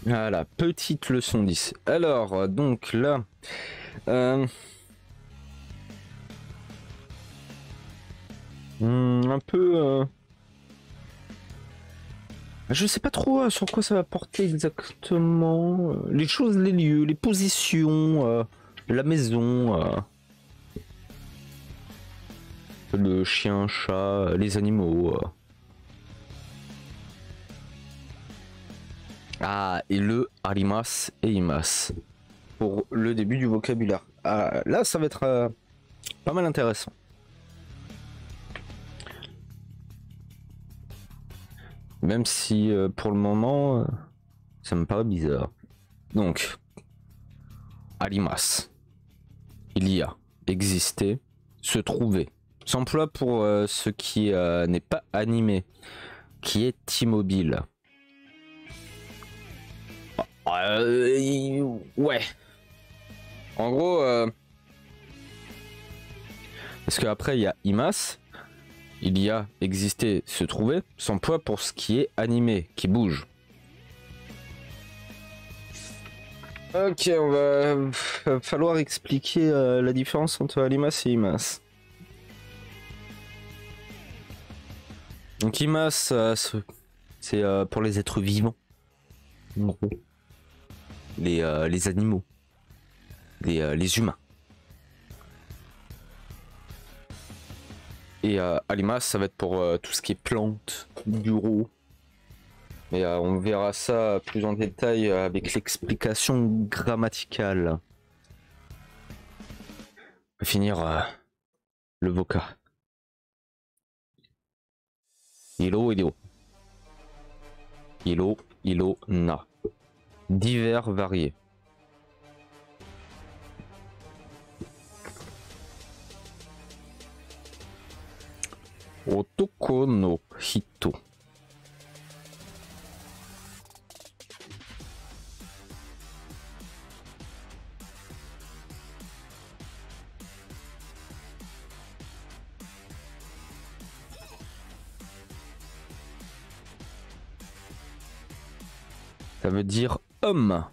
Voilà, petite leçon 10. Alors, donc là... euh, un peu... je sais pas trop sur quoi ça va porter exactement. Les choses, les lieux, les positions, la maison, le chien, chat, les animaux. Ah, et le arimas et imas. Pour le début du vocabulaire. Ah, là, ça va être pas mal intéressant. Même si pour le moment, ça me paraît bizarre. Donc, arimas. Il y a, exister, se trouver. S'emploie pour ce qui n'est pas animé, qui est immobile. Ouais. En gros, parce qu'après il y a imas, il y a exister, se trouver, s'emploie pour ce qui est animé, qui bouge. Ok, on va falloir expliquer la différence entre alimas et imas. Donc imas, c'est pour les êtres vivants, en gros. Les animaux, les humains. Et alimas, ça va être pour tout ce qui est plantes, bureaux. Mais on verra ça plus en détail avec l'explication grammaticale. On va finir le vocat. Ilo, na. Divers, variés. Otoko no hito. Ça veut dire homme.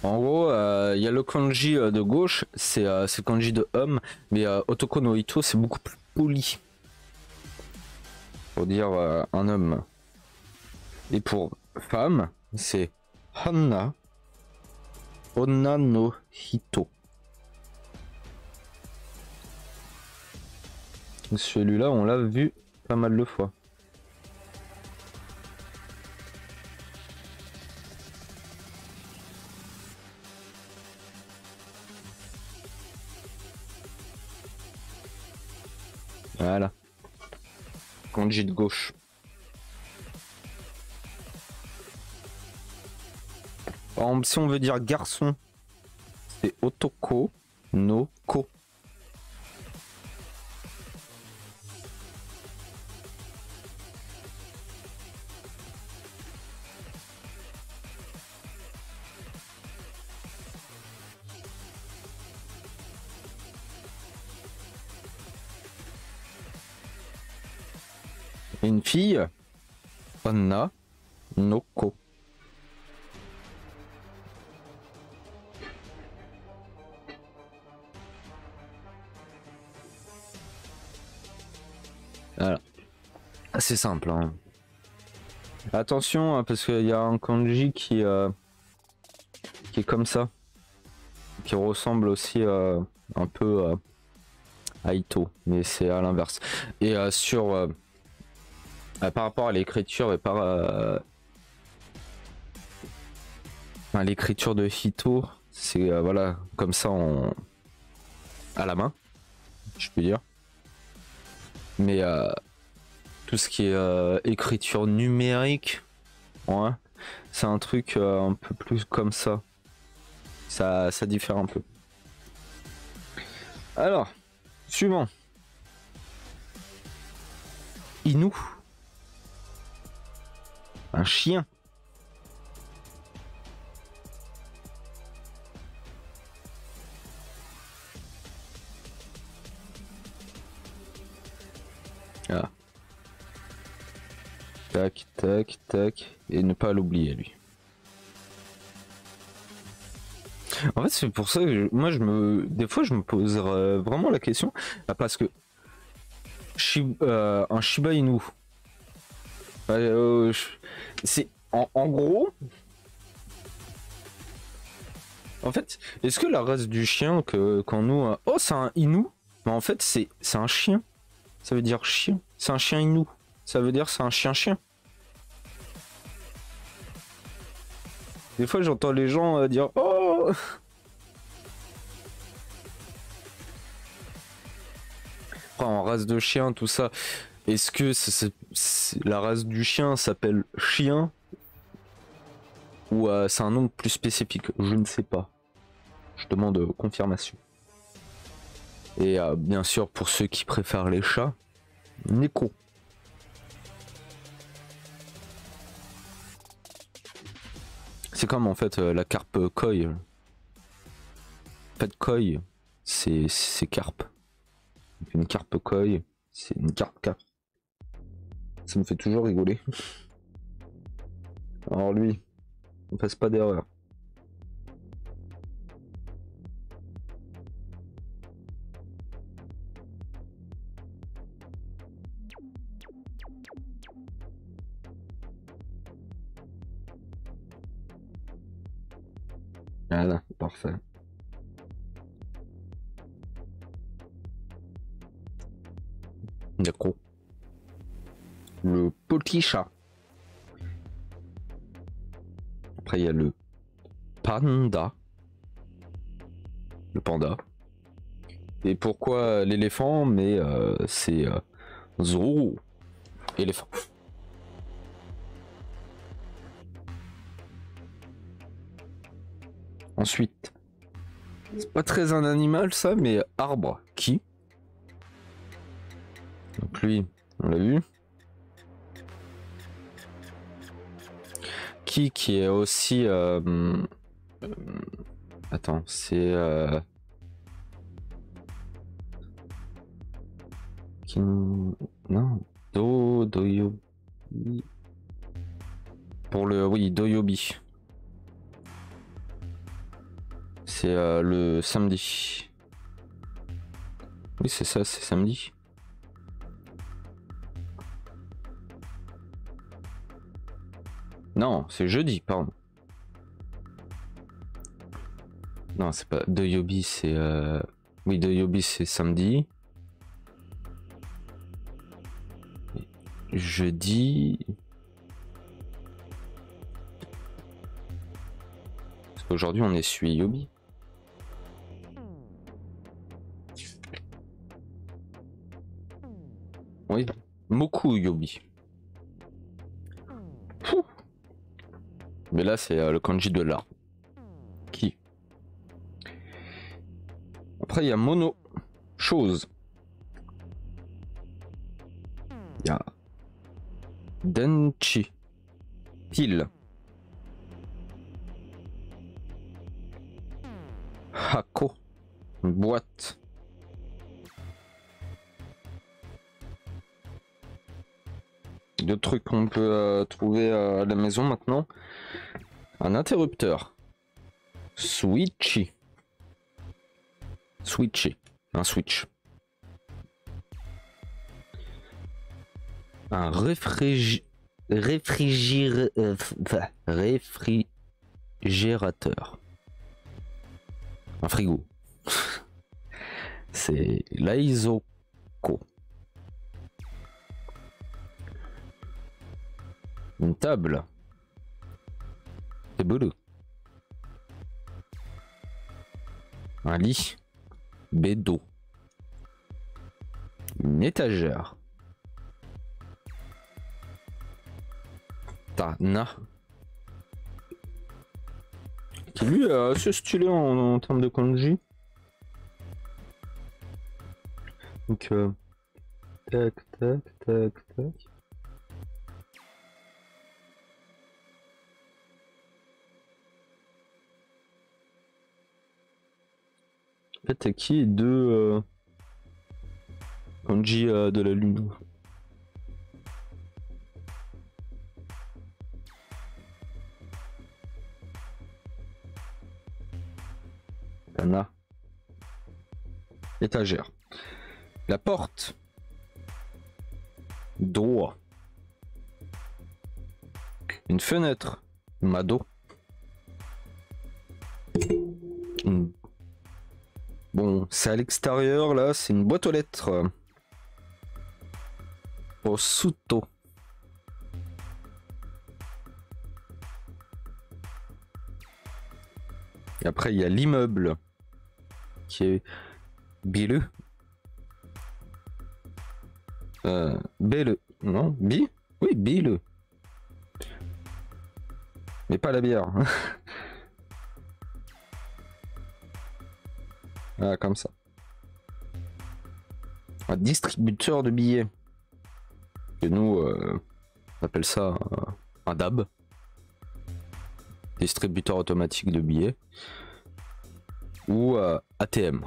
En gros, il y a le kanji de gauche, c'est le kanji de homme, mais Otoko no hito, c'est beaucoup plus poli. Pour dire un homme. Et pour femme, c'est Hanna Onna no hito. Celui-là, on l'a vu pas mal de fois. Voilà. Kanji de gauche. Par exemple, si on veut dire garçon, c'est Otoko no ko. Et une fille, Onna no ko. Voilà. C'est simple. Hein. Attention, parce qu'il y a un kanji qui est comme ça. Qui ressemble aussi un peu à Ito. Mais c'est à l'inverse. Et sur... par rapport à l'écriture et par... enfin, l'écriture de Hito, c'est voilà, comme ça à la main, je peux dire. Mais tout ce qui est écriture numérique, ouais, c'est un truc un peu plus comme ça. Ça diffère un peu. Alors, suivant. Inu. Un chien. Tac, tac, tac. Et ne pas l'oublier, lui. En fait, c'est pour ça que moi, des fois, je me pose vraiment la question. Parce que un Shiba Inu, c'est en gros. En fait, est-ce que la race du chien quand nous... oh, c'est un Inu. Mais en fait, c'est un chien. Ça veut dire chien. C'est un chien Inu. Ça veut dire c'est un chien-chien. Des fois, j'entends les gens dire oh. En race de chien, tout ça. Est-ce que la race du chien s'appelle chien ou c'est un nom plus spécifique? Je ne sais pas. Je demande confirmation. Et bien sûr, pour ceux qui préfèrent les chats, Neko. C'est comme en fait la carpe koi. En fait, koi, c'est carpe. Une carpe koi, c'est une carpe. Ça me fait toujours rigoler. Alors lui, on fasse pas d'erreur. Voilà, parfait. D'accord. Le petit chat. Après, il y a le panda. Le panda. Et pourquoi l'éléphant? Mais c'est Zoro. Éléphant. Ensuite, c'est pas très un animal ça, mais arbre. Qui? Donc lui, on l'a vu. Qui est aussi... attends, c'est... Non, Doyobi. Pour le... Oui, Doyobi. C'est le samedi. Oui, c'est ça, c'est samedi. Non, c'est jeudi, pardon. Non, c'est pas Doyobi, c'est... Oui, Doyobi, c'est samedi. Jeudi... Parce qu'aujourd'hui, on est Suiyobi. Oui, Moku Yobi. Mais là, c'est le kanji de là. Qui? Après, il y a Mono. Chose. Il y a Denchi. Pile. Hako. Boîte. Deux trucs qu'on peut trouver à la maison maintenant. Un interrupteur. Switchy. Switchy. Un switch. Un réfrigérateur. Un frigo. C'est l'Aizoko. Une table. C'est boulot. Un lit. Bédo. Une étagère. Tana. Qui lui est assez stylé en termes de kanji. Donc tac tac tac tac. En fait, qui est deux kanji de la lune. Kana. Étagère. La porte. Droit. Une fenêtre. Mado. Bon, c'est à l'extérieur là, c'est une boîte aux lettres. Osuto. Et après, il y a l'immeuble qui est Bilu. Belle. Non, Bi? Oui, Bilu. Mais pas la bière. Ah, comme ça. Un distributeur de billets. Et nous, on appelle ça un DAB. Distributeur automatique de billets. Ou ATM.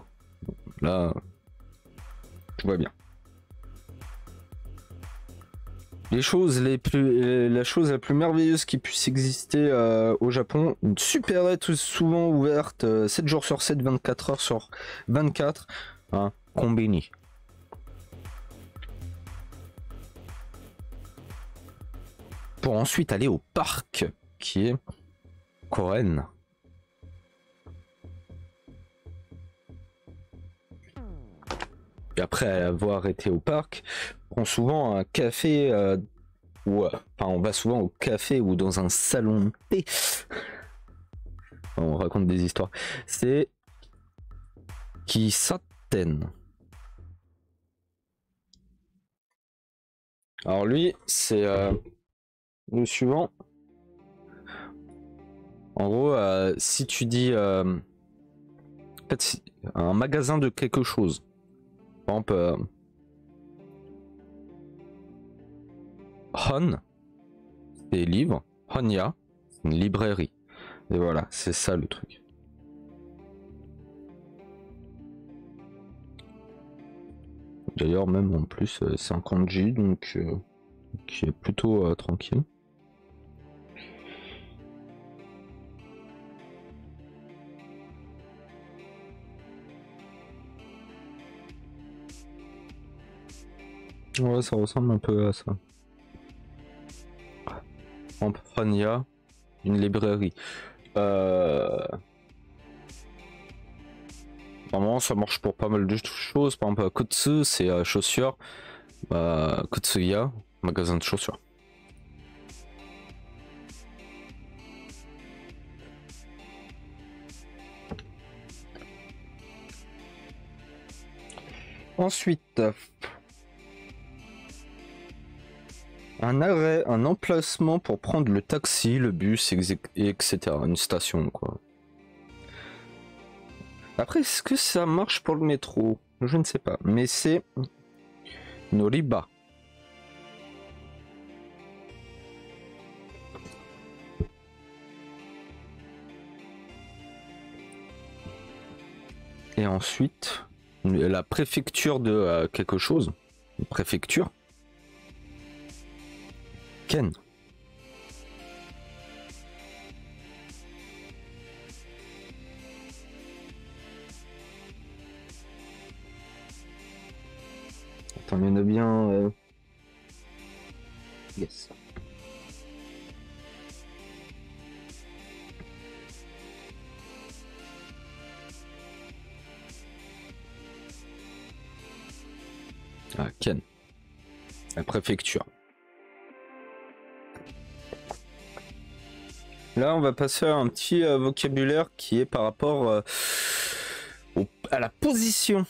Là, tout va bien. La chose la plus merveilleuse qui puisse exister au Japon, une supérette souvent ouverte 7 jours sur 7, 24 heures sur 24, un combini. Pour ensuite aller au parc qui est Koen. Et après avoir été au parc, on prend souvent un café ou enfin on va souvent au café ou dans un salon de thé. On raconte des histoires. C'est Kisaten. Alors lui, c'est le suivant. En gros, si tu dis en fait, un magasin de quelque chose. Par exemple, Hon, c'est livre. Honya, c'est une librairie. Et voilà, c'est ça le truc. D'ailleurs, même en plus, c'est un kanji, donc qui est plutôt tranquille. Ouais, ça ressemble un peu à ça. En Honya, une librairie. Normalement, ça marche pour pas mal de choses. Par exemple, Kotsu, c'est chaussures. Kotsuya, magasin de chaussures. Ensuite, un arrêt, un emplacement pour prendre le taxi, le bus, etc. Une station, quoi. Après, est-ce que ça marche pour le métro? Je ne sais pas. Mais c'est Noriba. Et ensuite, la préfecture de quelque chose. Une préfecture. Ken. Attends, il y en a bien. Yes. Ah, Ken. La préfecture. Là, on va passer à un petit vocabulaire qui est par rapport à la position.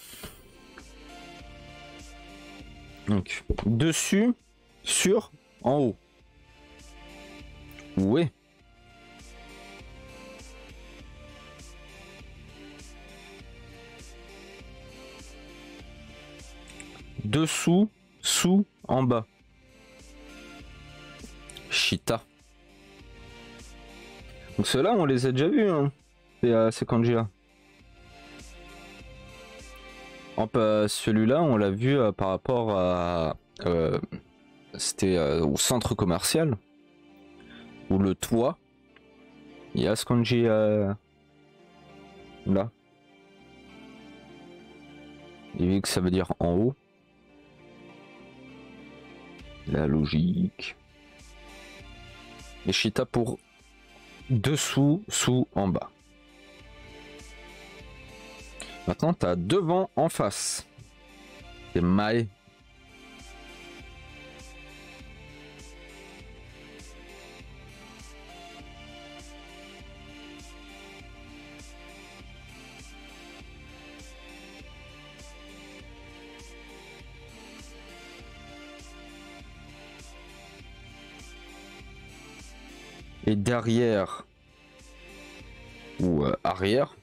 Donc, dessus, sur, en haut. Où est? Dessous, sous, en bas. Shita. Donc ceux-là, on les a déjà vus, hein. C'est kanji-là. Celui-là, on l'a vu par rapport à... c'était au centre commercial. Où le toit, il y a ce kanji là. Et vu que ça veut dire en haut. La logique. Et Shita pour dessous, sous, en bas. Maintenant, t'as devant, en face. C'est Mae. Et derrière ou arrière,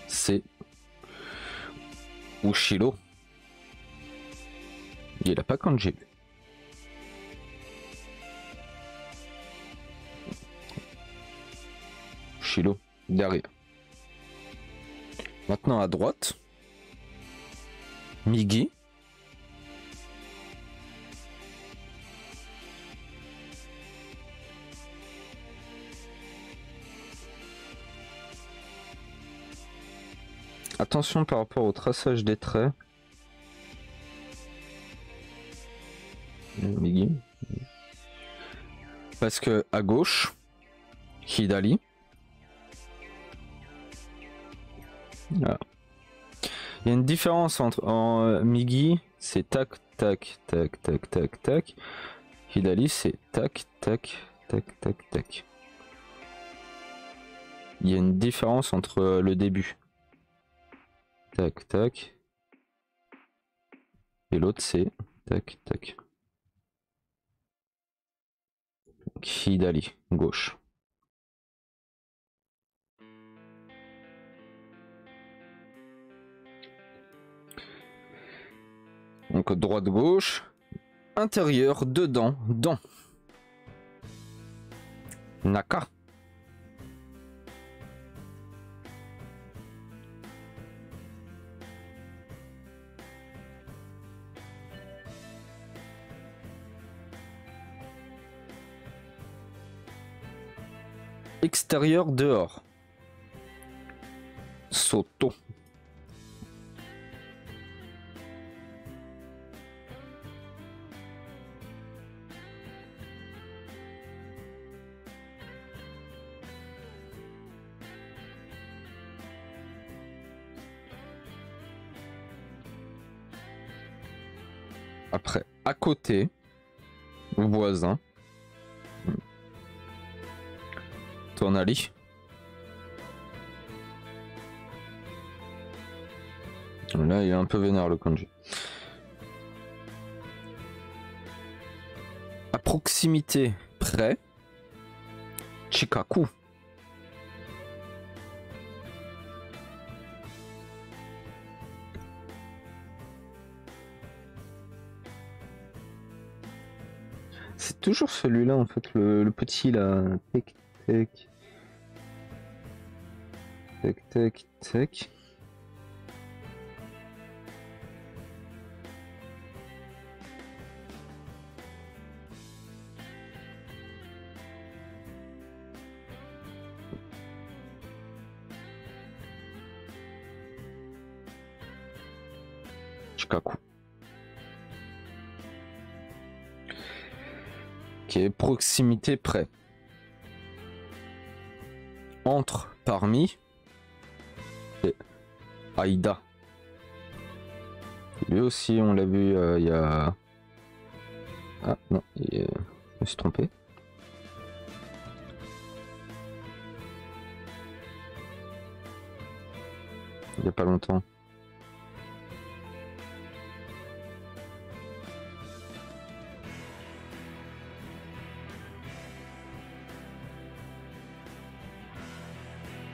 c'est Ushiro. Il a pas Kanji. Ushiro derrière. Maintenant à droite, Migi. Attention par rapport au traçage des traits. Migi. Parce que à gauche, Hidali. Voilà. Il y a une différence entre en Migi, c'est tac, tac, tac, tac, tac, tac. Hidali, c'est tac, tac, tac, tac, tac. Il y a une différence entre le début. Tac, tac. Et l'autre, c'est tac, tac. Hidali, gauche. Donc droite, gauche. Intérieur, dedans, dans. Naka. Extérieur, dehors. Soto. Après, à côté, voisin. Tonali. Là, il est un peu vénère le kanji. À proximité, près. Chikaku. C'est toujours celui-là en fait, le petit là. Tac, tac. Tac, tac, tac. Chikaku. Qui est proximité près. Entre, parmi. Et Aïda. Lui aussi, on l'a vu il y a... Ah non, je me suis trompé. Il n'y a pas longtemps.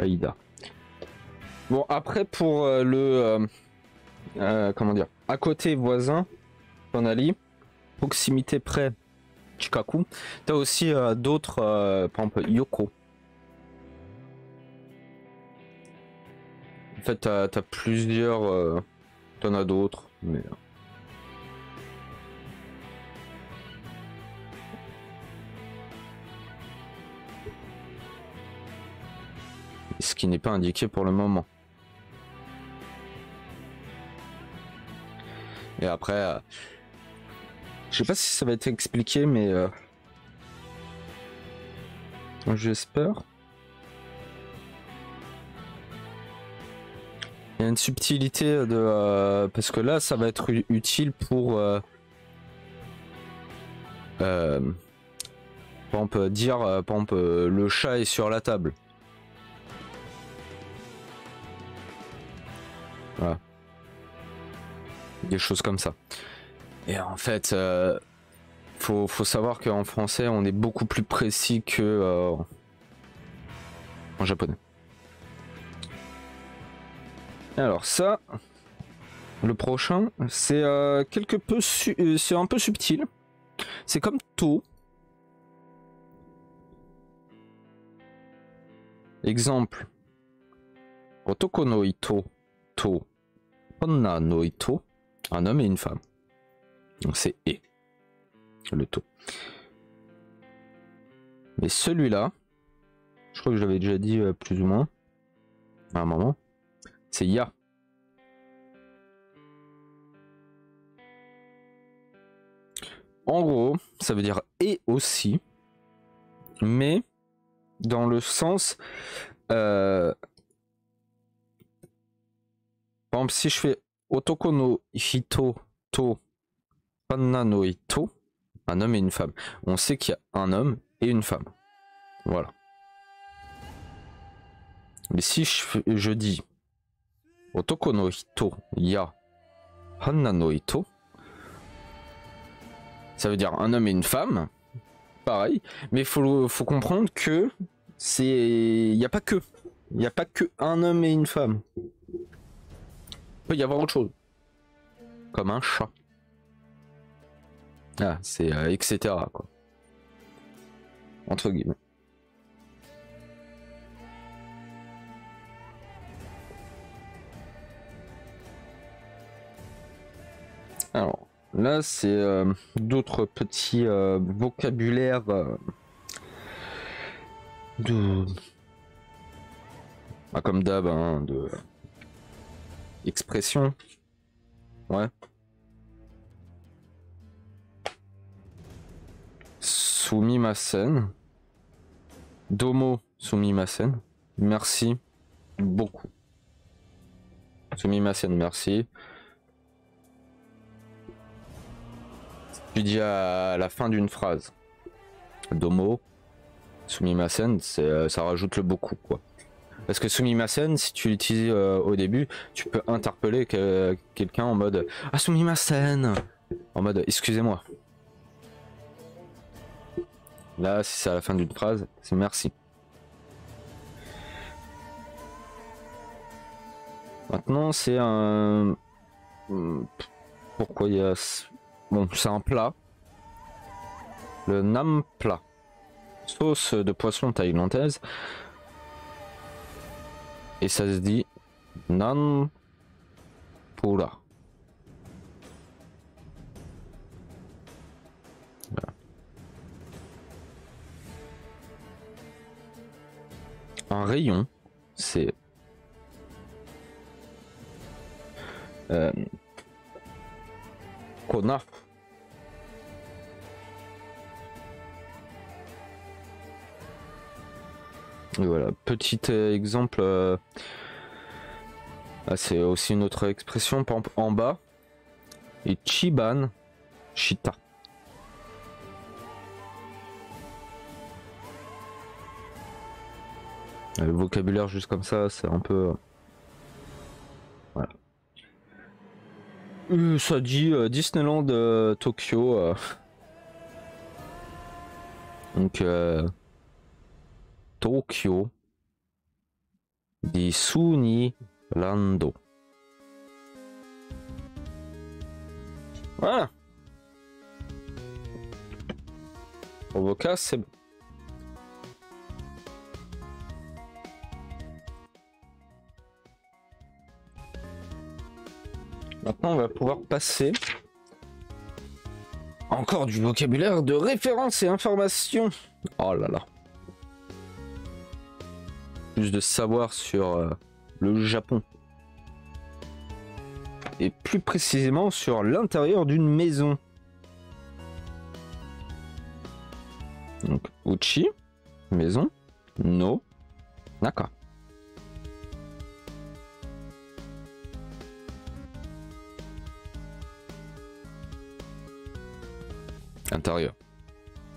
Aïda. Bon, après pour comment dire, à côté voisin, Tonali, proximité près, Chikaku. T'as aussi d'autres, par exemple Yoko. En fait, t'as plusieurs, t'en as d'autres, mais... Ce qui n'est pas indiqué pour le moment. Et après, je sais pas si ça va être expliqué, mais j'espère. Il y a une subtilité de parce que là, ça va être utile pour par exemple, dire par exemple, le chat est sur la table. Voilà. Des choses comme ça. Et en fait, faut savoir qu'en français, on est beaucoup plus précis que en japonais. Alors ça, le prochain, c'est quelque peu, c'est un peu subtil. C'est comme to. Exemple. Otoko no ito to onna no ito. Un homme et une femme. Donc c'est et. Le to. Mais celui-là, je crois que je l'avais déjà dit plus ou moins à un moment, c'est ya. En gros, ça veut dire et aussi, mais dans le sens par exemple, si je fais otoko no hito to panna no ito, un homme et une femme, on sait qu'il y a un homme et une femme. Voilà. Mais si je dis otoko no hito ya panna no ito, ça veut dire un homme et une femme, pareil, mais faut comprendre que c'est, il n'y a pas que, il n'y a pas que un homme et une femme. Il peut y avoir autre chose, comme un chat. Ah, c'est etc. quoi. Entre guillemets. Alors, là, c'est d'autres petits vocabulaires de... Ah, comme d'hab, hein, de... expression. Ouais. Sumimasen. Domo sumimasen. Merci beaucoup. Sumimasen, merci. Tu dis à la fin d'une phrase. Domo sumimasen, ça rajoute le beaucoup, quoi. Parce que sumimasen, si tu l'utilises au début, tu peux interpeller quelqu'un en mode ah sumimasen, en mode excusez-moi. Là, si c'est à la fin d'une phrase, c'est merci. Maintenant, c'est un... Pourquoi il y a... Bon, c'est un plat. Le nam plat. Sauce de poisson thaïlandaise. Et ça se dit nan pula. Voilà. Un rayon, c'est kona. Et voilà, petit exemple. Ah, c'est aussi une autre expression, par exemple, en bas. Et chiban shita. Le vocabulaire juste comme ça, c'est un peu... Voilà. Ça dit Disneyland Tokyo. Donc Tokyo Disneyland. Voilà. Pour vos cas, c'est bon. Maintenant, on va pouvoir passer encore du vocabulaire de référence et information. Oh là là. Plus de savoir sur le Japon. et plus précisément sur l'intérieur d'une maison. Donc, uchi, maison, no, naka. Intérieur.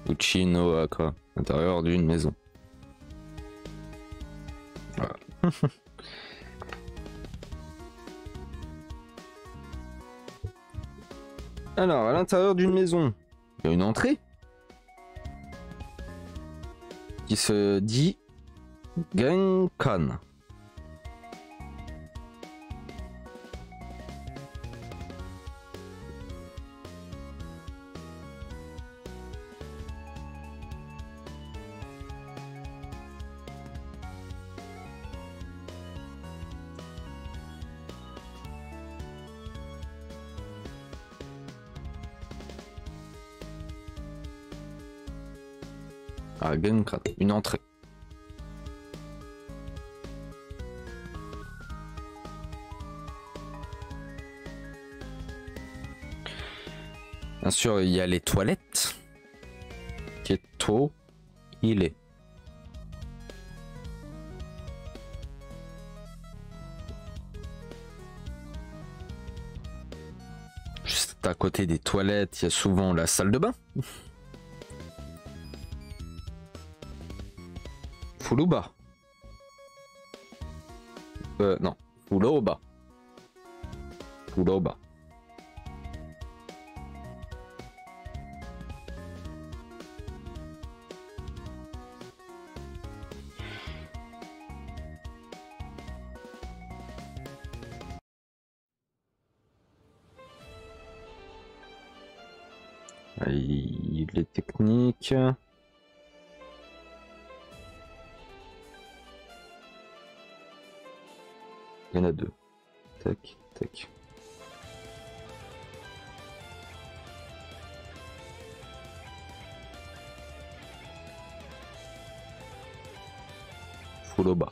Uchi no aka. Intérieur d'une maison. Voilà. Alors, à l'intérieur d'une maison, il y a une entrée qui se dit Genkan. Ah, Genkan, une entrée. Bien sûr, il y a les toilettes. Keto, il est. Juste à côté des toilettes, il y a souvent la salle de bain. Fuluba. Non, Fuloba. Fuloba. Les techniques. Il y en a deux. Tac, tac. Fuloba.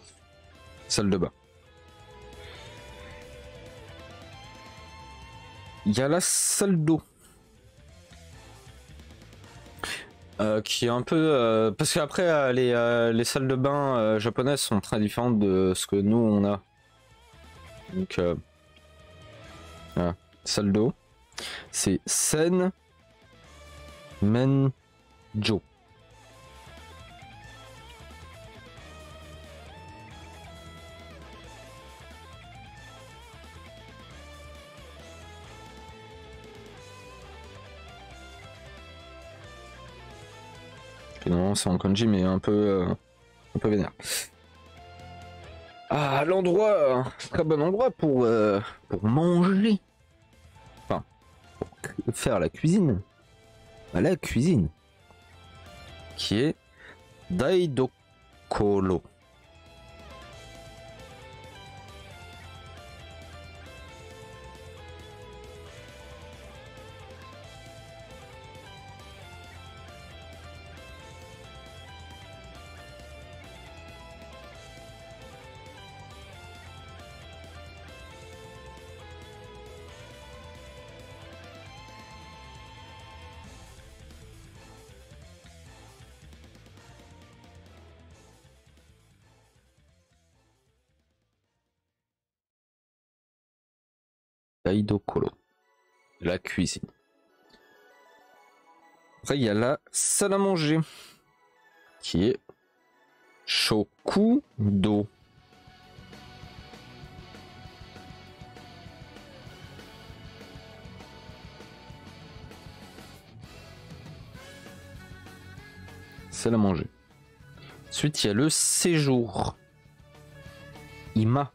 Salle de bain. Il y a la salle d'eau. Qui est un peu... parce qu'après, les salles de bain japonaises sont très différentes de ce que nous, on a. Donc, voilà. Salle d'eau. C'est Sen Menjo. Non, c'est en kanji, mais un peu vénère. Ah, l'endroit, très bon endroit pour manger. Enfin, pour faire la cuisine. La cuisine. Qui est Daidokoro. Daidokoro. La cuisine. Après, il y a la salle à manger. Qui est Shokudo. Salle à manger. Ensuite, il y a le séjour. Ima.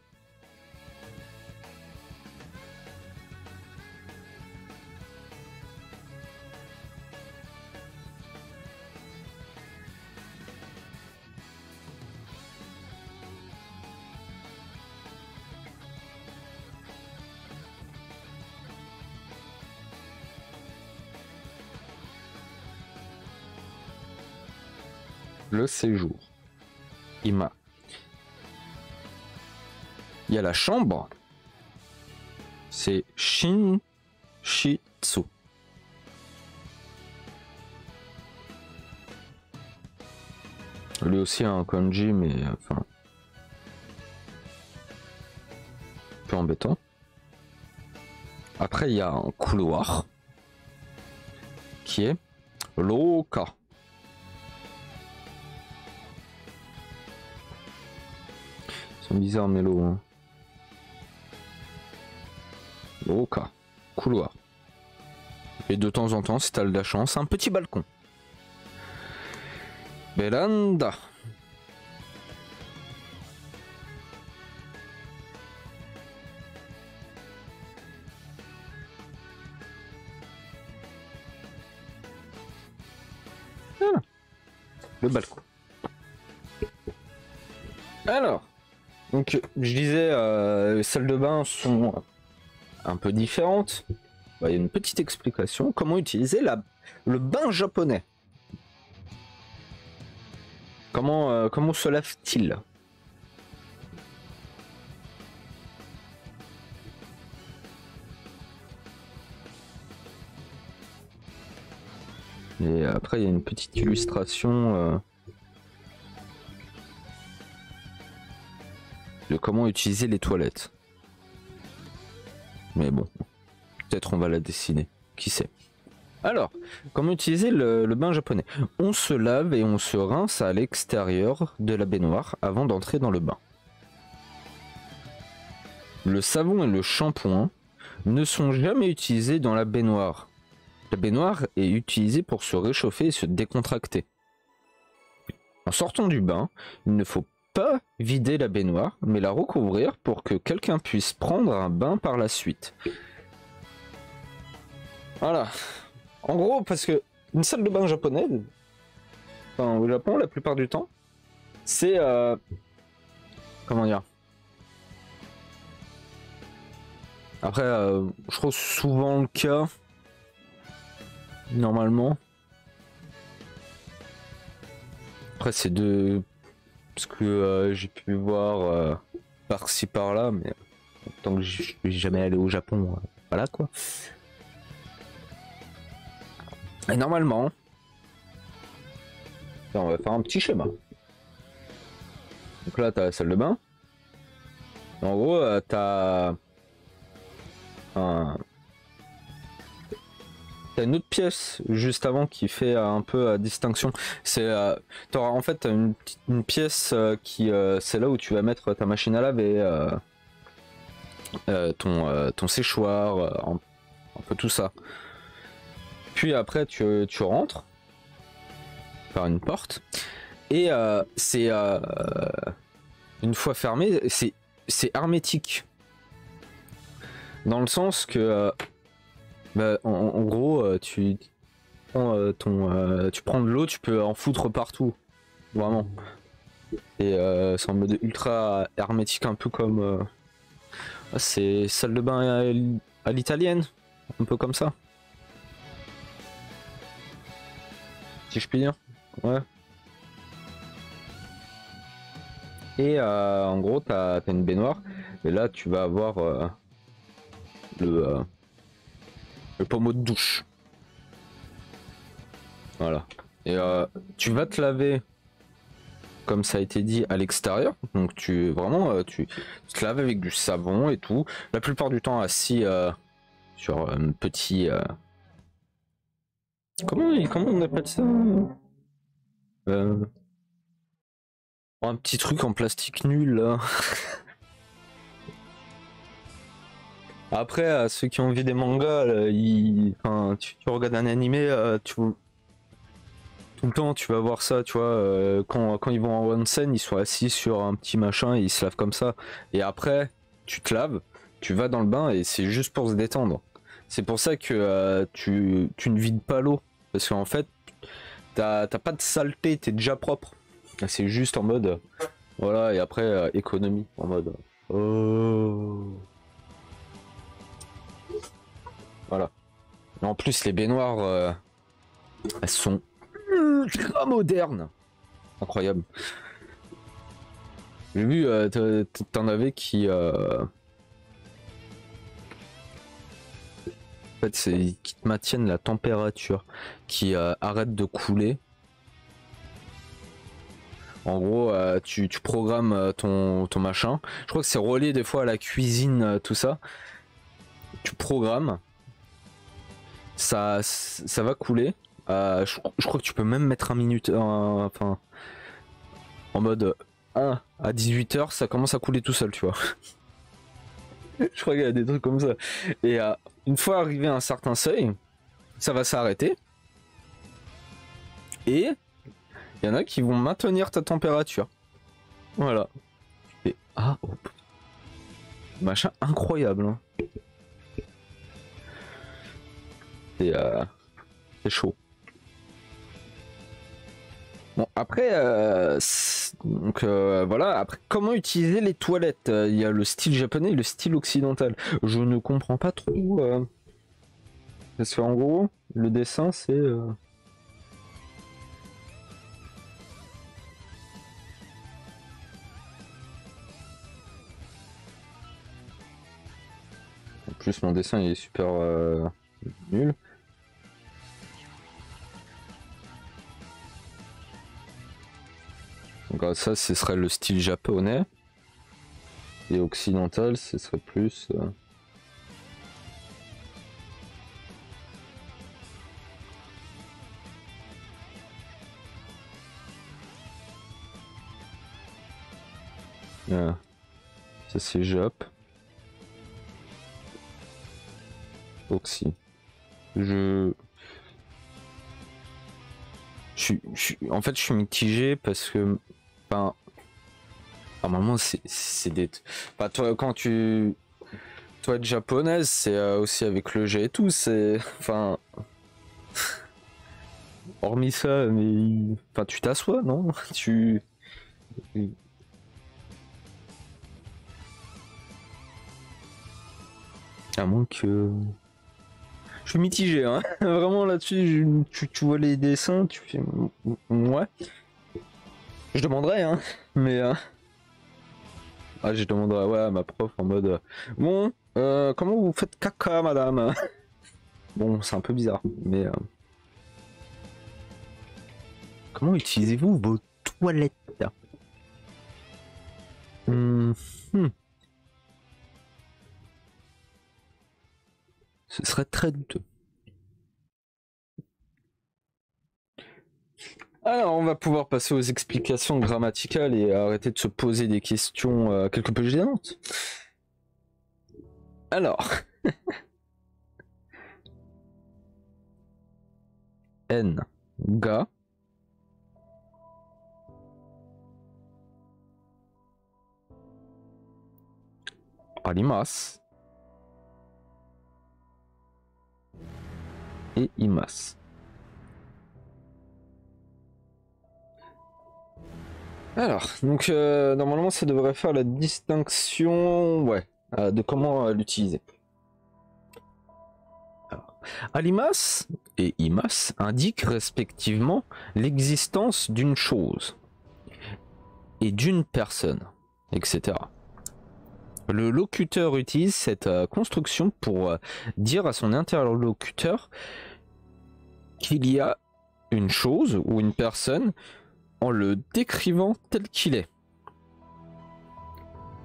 Le séjour. Ima. Il y a la chambre. C'est Shinshitsu. Lui aussi a un kanji, mais enfin... un peu embêtant. Après, il y a un couloir qui est l'Oka. Ils sont bizarres, Mélo. Hein. L'Oka. Couloir. Et de temps en temps, si t'as de la chance, un petit balcon. Belanda. Voilà. Le balcon. Alors, donc je disais, les salles de bain sont un peu différentes. Il y a une petite explication. Comment utiliser le bain japonais? Comment se lave-t-il? Et après, il y a une petite illustration de comment utiliser les toilettes. Mais bon, peut-être on va la dessiner, qui sait. Alors, comment utiliser le bain japonais? On se lave et on se rince à l'extérieur de la baignoire avant d'entrer dans le bain. Le savon et le shampoing ne sont jamais utilisés dans la baignoire. La baignoire est utilisée pour se réchauffer et se décontracter. En sortant du bain, il ne faut pas vider la baignoire, mais la recouvrir pour que quelqu'un puisse prendre un bain par la suite. Voilà. En gros, parce que une salle de bain japonaise, enfin, au Japon, la plupart du temps, c'est... comment dire? Après, je trouve souvent le cas, normalement. Après, c'est de... Parce que j'ai pu voir par-ci par-là, mais tant que je suis jamais allé au Japon, voilà quoi. Et normalement, on va faire un petit schéma. Donc là, t'as la salle de bain. En gros, t'as une autre pièce juste avant qui fait un peu distinction. C'est, t'auras en fait une pièce qui, c'est là où tu vas mettre ta machine à laver, ton séchoir, un peu tout ça. Puis après, tu rentres par une porte et c'est une fois fermé, c'est hermétique. Dans le sens que, en gros, tu prends tu prends de l'eau, tu peux en foutre partout, vraiment. Et c'est en mode ultra hermétique, un peu comme, c'est salle de bain à l'italienne, un peu comme ça. Si je puis dire, ouais. Et en gros, t'as une baignoire, et là tu vas avoir le pommeau de douche. Voilà. Et tu vas te laver, comme ça a été dit, à l'extérieur. Donc tu te laves avec du savon et tout. La plupart du temps assis sur un petit... Comment on appelle ça? Un petit truc en plastique nul là. Après, ceux qui ont vu des mangas, enfin, tu regardes un animé, tout le temps tu vas voir ça, tu vois, quand ils vont en onsen, ils sont assis sur un petit machin et ils se lavent comme ça. Et après, tu te laves, tu vas dans le bain et c'est juste pour se détendre. C'est pour ça que tu ne vides pas l'eau. Parce qu'en fait, t'as pas de saleté, t'es déjà propre. C'est juste en mode... voilà, et après, économie, en mode... oh. Voilà. Et en plus, les baignoires, elles sont ultra modernes. Incroyable. J'ai vu, t'en avais qui fait, c'est qui te maintiennent la température, qui arrête de couler. En gros, tu programmes ton machin. Je crois que c'est relié des fois à la cuisine, tout ça. Tu programmes. Ça va couler. Je crois que tu peux même mettre un minute. Enfin. En mode 1 à 18h, ça commence à couler tout seul, tu vois. Je crois qu'il y a des trucs comme ça. Et une fois arrivé à un certain seuil, ça va s'arrêter. Et il y en a qui vont maintenir ta température. Voilà. Et hop. Machin incroyable. Hein. C'est chaud. Bon, après, donc voilà. Après, comment utiliser les toilettes? Il y a le style japonais et le style occidental. Je ne comprends pas trop. Parce qu'en gros, le dessin, c'est. En plus, mon dessin il est super nul. Donc ça, ce serait le style japonais. Et occidental, ce serait plus... ça c'est Jap. Oxy. En fait, je suis mitigé parce que... Enfin... Normalement, c'est des... Enfin, toi, quand tu... Toi, être japonaise, c'est aussi avec le G et tout, c'est... Enfin... Hormis ça, mais... Enfin, tu t'assois, non? Tu... À moins que... Je suis mitigé, hein. Vraiment là-dessus, tu vois les dessins, tu fais... Ouais. Je demanderais, hein. Mais... je demanderais ouais, à ma prof en mode... Bon, comment vous faites caca, madame? Bon, c'est un peu bizarre, mais... Comment utilisez-vous vos toilettes? Ce serait très douteux. Alors, on va pouvoir passer aux explications grammaticales et arrêter de se poser des questions quelque peu gênantes. Alors... N. Ga. Arimasu. Et imasu. Alors, donc normalement ça devrait faire la distinction de comment l'utiliser. Arimasu et imasu indiquent respectivement l'existence d'une chose et d'une personne, etc. Le locuteur utilise cette construction pour dire à son interlocuteur qu'il y a une chose ou une personne en le décrivant tel qu'il est.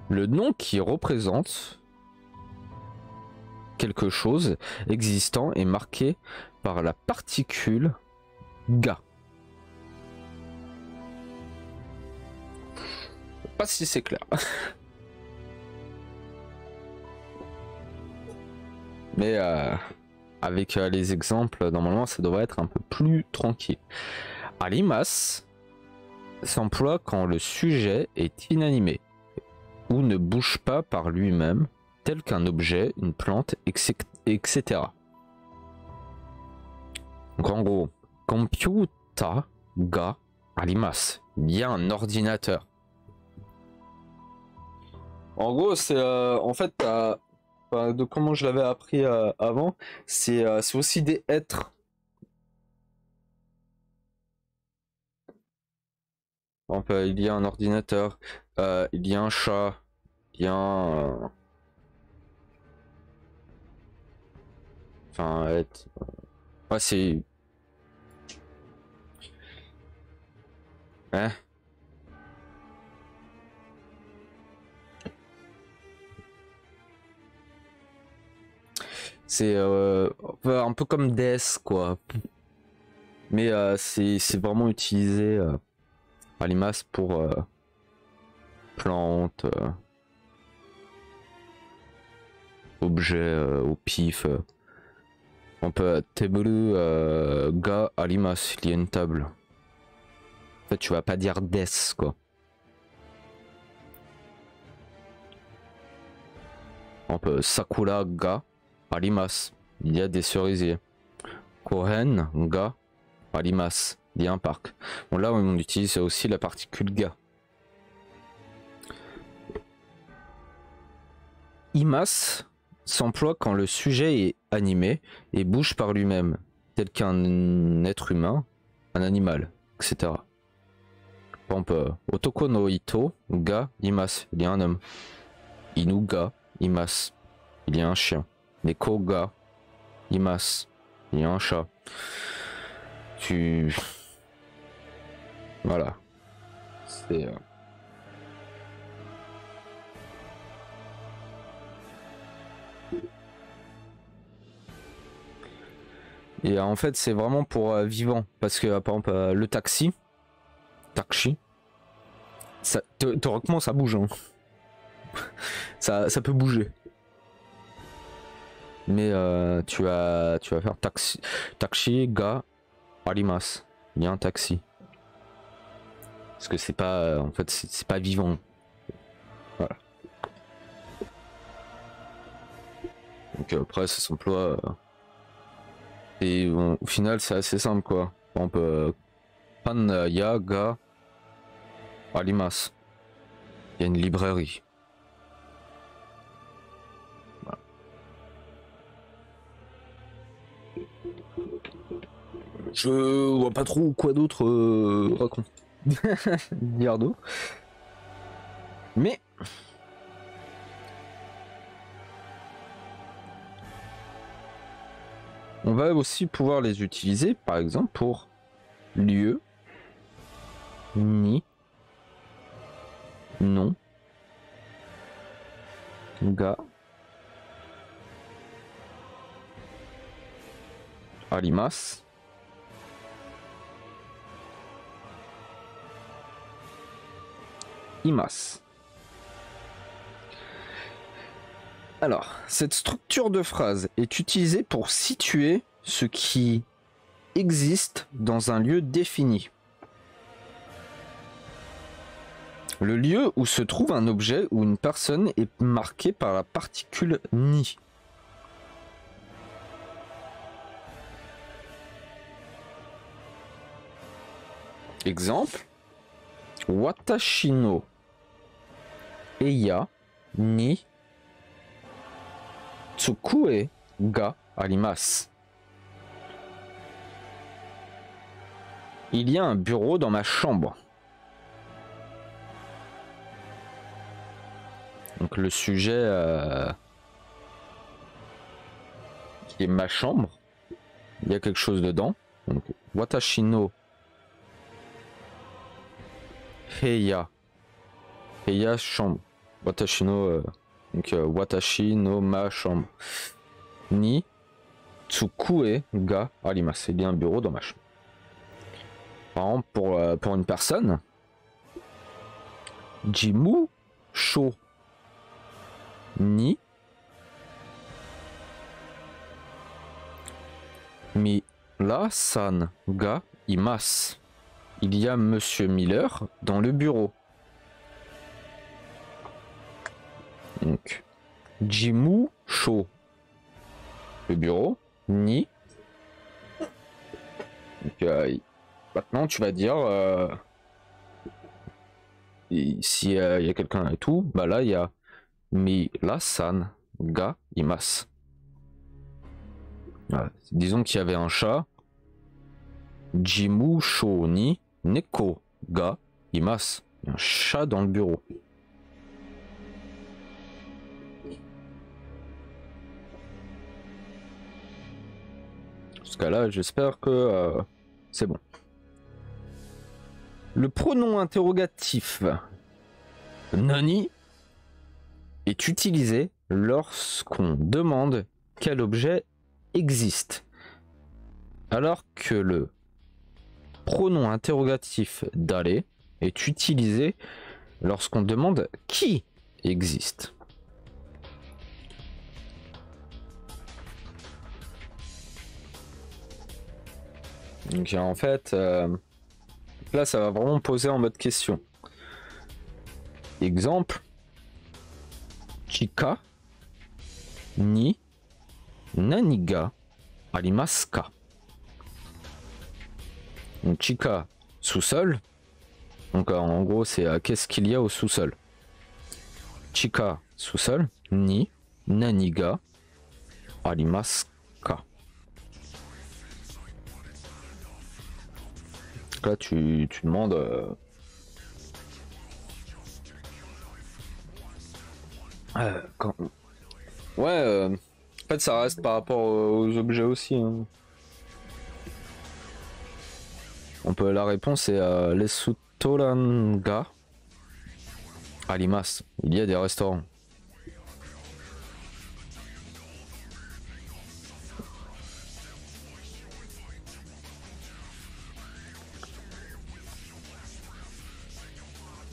Le nom qui représente quelque chose existant est marqué par la particule ga. Pas si c'est clair. Mais avec les exemples, normalement, ça devrait être un peu plus tranquille. Arimasu s'emploie quand le sujet est inanimé ou ne bouge pas par lui-même, tel qu'un objet, une plante, etc. Donc en gros, computer ga arimasu. Il y a un ordinateur. En gros, c'est en fait, de comment je l'avais appris avant, c'est aussi des êtres. Il y a un ordinateur, il y a un chat, il y a un... Enfin, être... Ouais, c'est... Hein? C'est un peu comme Death, quoi. Mais c'est vraiment utilisé par les masses pour plantes, objets au pif. On peut table ga alimas, il y a une table. En fait, tu vas pas dire Death, quoi. On peut Sakura ga alimas, il y a des cerisiers. Kohen ga alimas, il y a un parc. Bon, là, on utilise aussi la particule ga. Imas s'emploie quand le sujet est animé et bouge par lui-même, tel qu'un être humain, un animal, etc. Par exemple, Otoko no Ito ga imas, il y a un homme. Inu ga imas, il y a un chien. Neko ga imas, il y a un chat. Voilà. C'est... Et en fait, c'est vraiment pour vivant. Parce que, par exemple, le taxi, ça, théoriquement, ça bouge. Hein. ça peut bouger. Mais tu vas faire taxi ga arimas. Il y a un taxi. Parce que c'est pas, en fait, c'est pas vivant. Voilà. Donc après, ça s'emploie. Et bon, au final, c'est assez simple, quoi. Par exemple, pan ya ga arimas. Il y a une librairie. Voilà. Je vois pas trop quoi d'autre raconter. Diardo. Mais on va aussi pouvoir les utiliser, par exemple, pour lieu, ni, non, ga, alimas, imas. Alors, cette structure de phrase est utilisée pour situer ce qui existe dans un lieu défini. Le lieu où se trouve un objet ou une personne est marqué par la particule ni. Exemple, watashi no eiya ni tsukue ga arimasu. Il y a un bureau dans ma chambre. Donc le sujet qui est ma chambre, il y a quelque chose dedans. Donc watashi no heiya, heiya chambre. Watashi no donc watashi no ma chambre. Ni tsukue ga arimasu. C'est bien un bureau dans ma chambre. Par exemple, pour une personne, jimu sho ni Mila-san ga imasu. Il y a Monsieur Miller dans le bureau. Donc, jimu sho, le bureau, ni. Donc, maintenant, tu vas dire s'il y a quelqu'un et tout, bah là, il y a Mila-san ga imasu. Voilà. Disons qu'il y avait un chat. Jimu sho ni neko ga imasu. Il y a un chat dans le bureau. Jusqu'à là, j'espère que c'est bon. Le pronom interrogatif nani est utilisé lorsqu'on demande quel objet existe, alors que le pronom interrogatif d'aller est utilisé lorsqu'on demande qui existe. Donc en fait, là ça va vraiment poser en mode question. Exemple, Chika ni naniga arimasu ka. Donc Chika, sous-sol. Donc en gros c'est qu'est-ce qu'il y a au sous-sol. Chika, sous-sol, ni naniga arimasu ka. Donc là tu demandes quand... Ouais, en fait ça reste par rapport aux objets aussi. Hein. La réponse est les Sutolanga arimasu. Il y a des restaurants.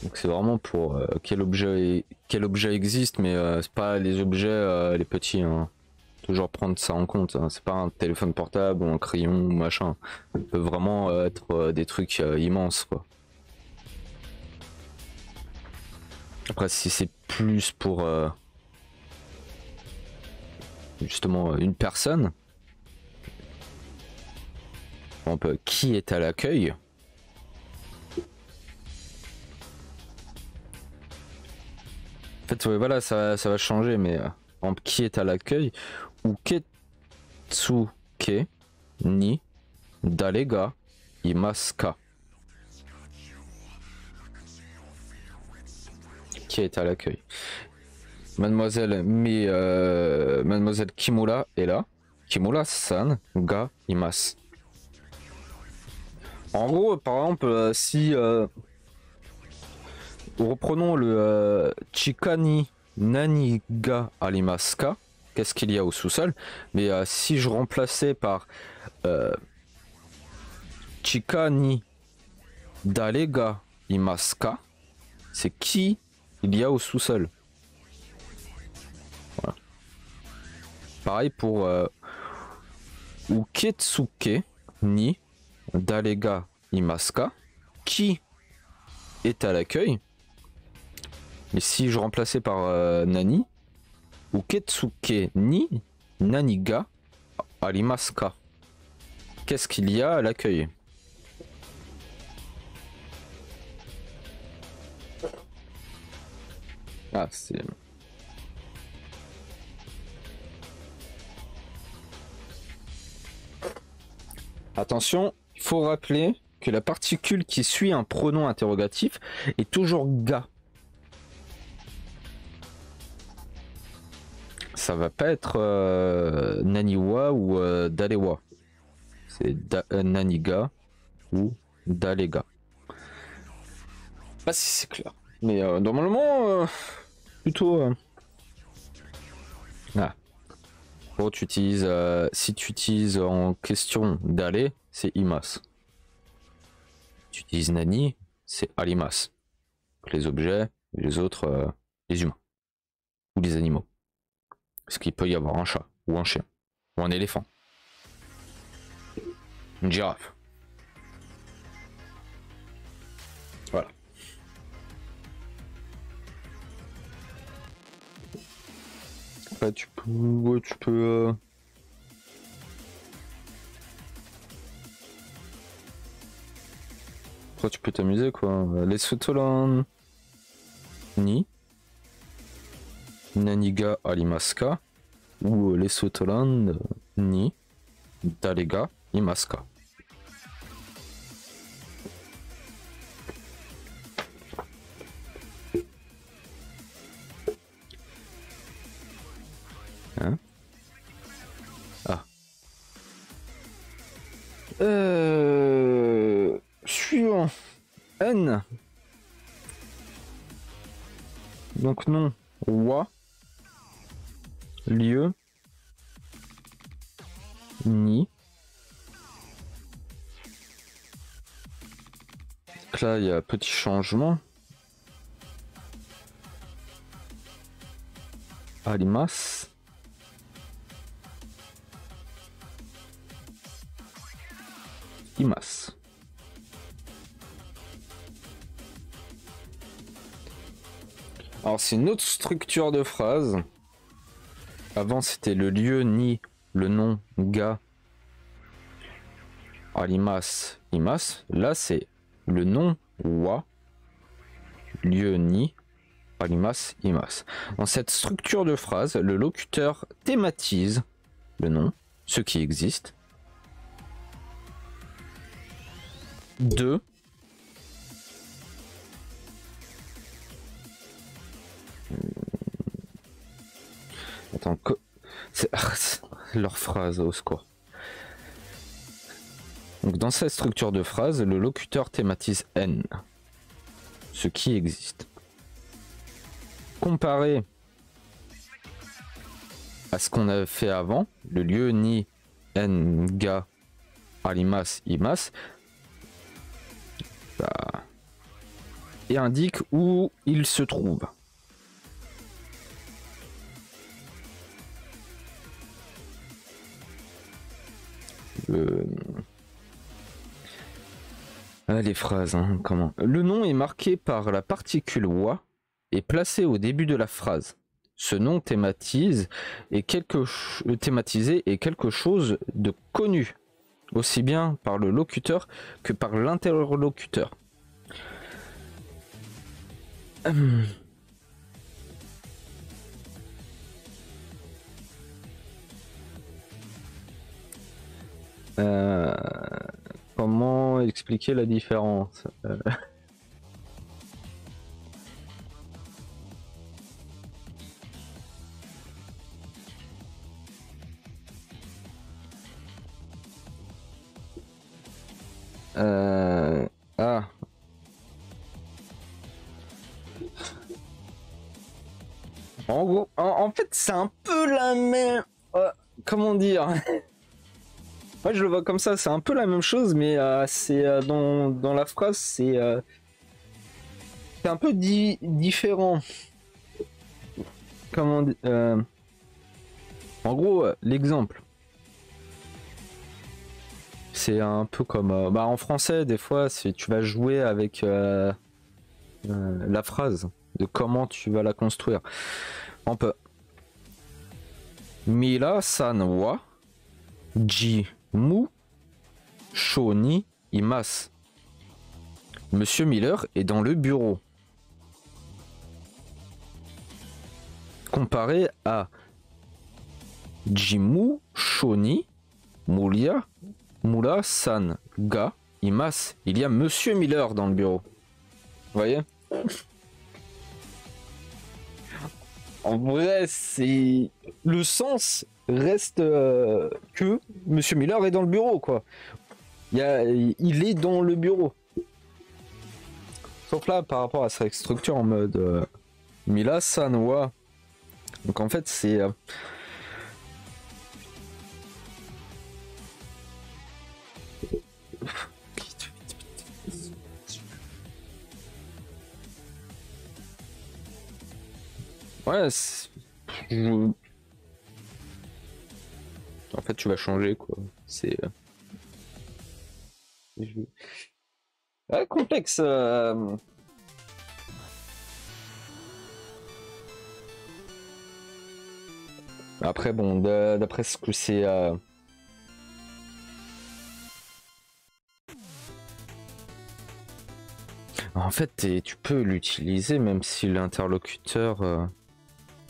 Donc c'est vraiment pour quel objet existe, mais c'est pas les objets les petits. Hein. Toujours prendre ça en compte. Hein. C'est pas un téléphone portable ou un crayon ou machin. Ça peut vraiment être des trucs immenses quoi. Après si c'est plus pour justement une personne, on peut qui est à l'accueil. En fait, ouais, voilà, ça va changer, mais qui est à l'accueil ou Ketsuke ni Dalega imasu ka. Qui est à l'accueil. Mademoiselle Kimura est là. Kimura-san ga imasu. En gros, par exemple, si reprenons le Chikani Naniga Arimaska. Qu'est-ce qu'il y a au sous-sol? Mais si je remplaçais par Chikani Dalega Imaska, c'est qui il y a au sous-sol. Voilà. Pareil pour Uketsuke ni Dalega Imaska, qui est à l'accueil. Mais si je remplaçais par Nani, Uketsuke ni Naniga arimasu ka. Qu'est-ce qu'il y a à l'accueil? Ah, c'est... Attention, il faut rappeler que la particule qui suit un pronom interrogatif est toujours ga. Ça va pas être naniwa ou dalewa. C'est naniga ou dalega. Pas si c'est clair. Mais normalement, plutôt... Ah. Bon, tu utilises... si tu utilises en question d'aller, c'est imas. Tu utilises nani, c'est arimas. Les objets, les autres, les humains. Ou les animaux. Parce qu'il peut y avoir un chat, ou un chien, ou un éléphant. Une girafe. Voilà. Après tu peux... Ouais, tu peux... Après tu peux t'amuser quoi. Les Sotolan ni Naniga arimasu ka ou les Sotolan ni Dalega imasu ka. Hein? Ah. Suivant. N. Donc nom. Roi. Lieu. Ni. Donc là, il y a petit changement. Alimas. Imas. Alors c'est une autre structure de phrase. Avant c'était le lieu ni le nom ga. Alimas, imas. Là c'est le nom wa. Lieu ni. Alimas, imas. Dans cette structure de phrase, le locuteur thématise le nom, ce qui existe. Deux. Attends, c'est leur phrase au secours. Donc dans cette structure de phrase, le locuteur thématise N, ce qui existe. Comparé à ce qu'on avait fait avant, le lieu ni N, ga, alimas, imas, et indique où il se trouve. Les phrases, hein, comment. Le nom est marqué par la particule wa et placé au début de la phrase. Ce nom thématisé est quelque chose de connu, aussi bien par le locuteur que par l'interlocuteur. Comment expliquer la différence? Ah. En gros, en fait, c'est un peu la même. Comment dire? Moi, je le vois comme ça, c'est un peu la même chose, mais c'est dans la phrase, c'est un peu différent. Comment dire, en gros, l'exemple, c'est un peu comme en français, des fois, tu vas jouer avec la phrase, de comment tu vas la construire. On peut. Mila san wa ji mu shoni imasu. Monsieur Miller est dans le bureau. Comparé à Jimu shoni mulia mula san ga imasu. Il y a Monsieur Miller dans le bureau. Vous voyez? En vrai, c'est le sens reste que Monsieur Miller est dans le bureau, quoi. Il est dans le bureau. Sauf là, par rapport à sa structure en mode Mila Sanwa. Donc en fait, c'est ouais, en fait, tu vas changer, quoi. C'est complexe. Après, bon, d'après ce que c'est. En fait, tu peux l'utiliser même si l'interlocuteur.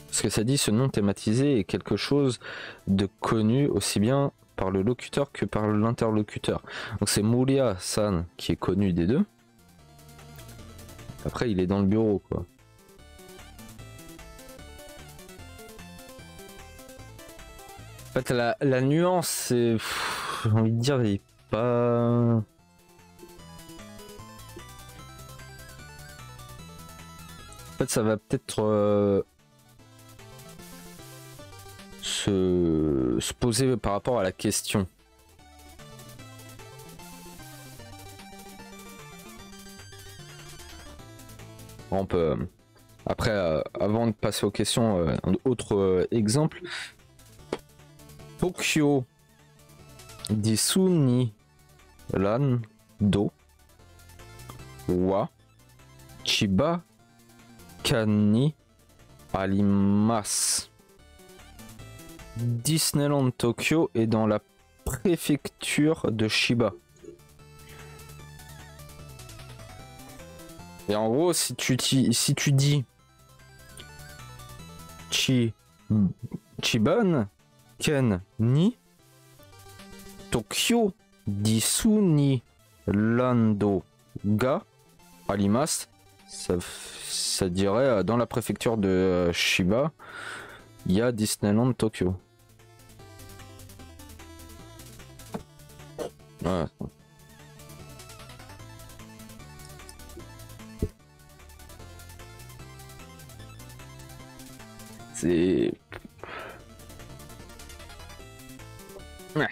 Parce que ça dit ce nom thématisé est quelque chose de connu aussi bien par le locuteur que par l'interlocuteur. Donc c'est Mulia-san qui est connu des deux. Après, il est dans le bureau, quoi. En fait, la nuance, c'est, j'ai envie de dire, est pas... En fait, ça va peut-être se poser par rapport à la question. On peut... Après, avant de passer aux questions, un autre exemple. Tokyo Disu ni Rando wa Chiba Kani Alimas. Disneyland Tokyo est dans la préfecture de Chiba. Et en gros, si tu dis Chiban Ken ni Tokyo Disu ni Rando ga Alimas, ça dirait dans la préfecture de Chiba, il y a Disneyland Tokyo. Voilà. C'est... Ouais.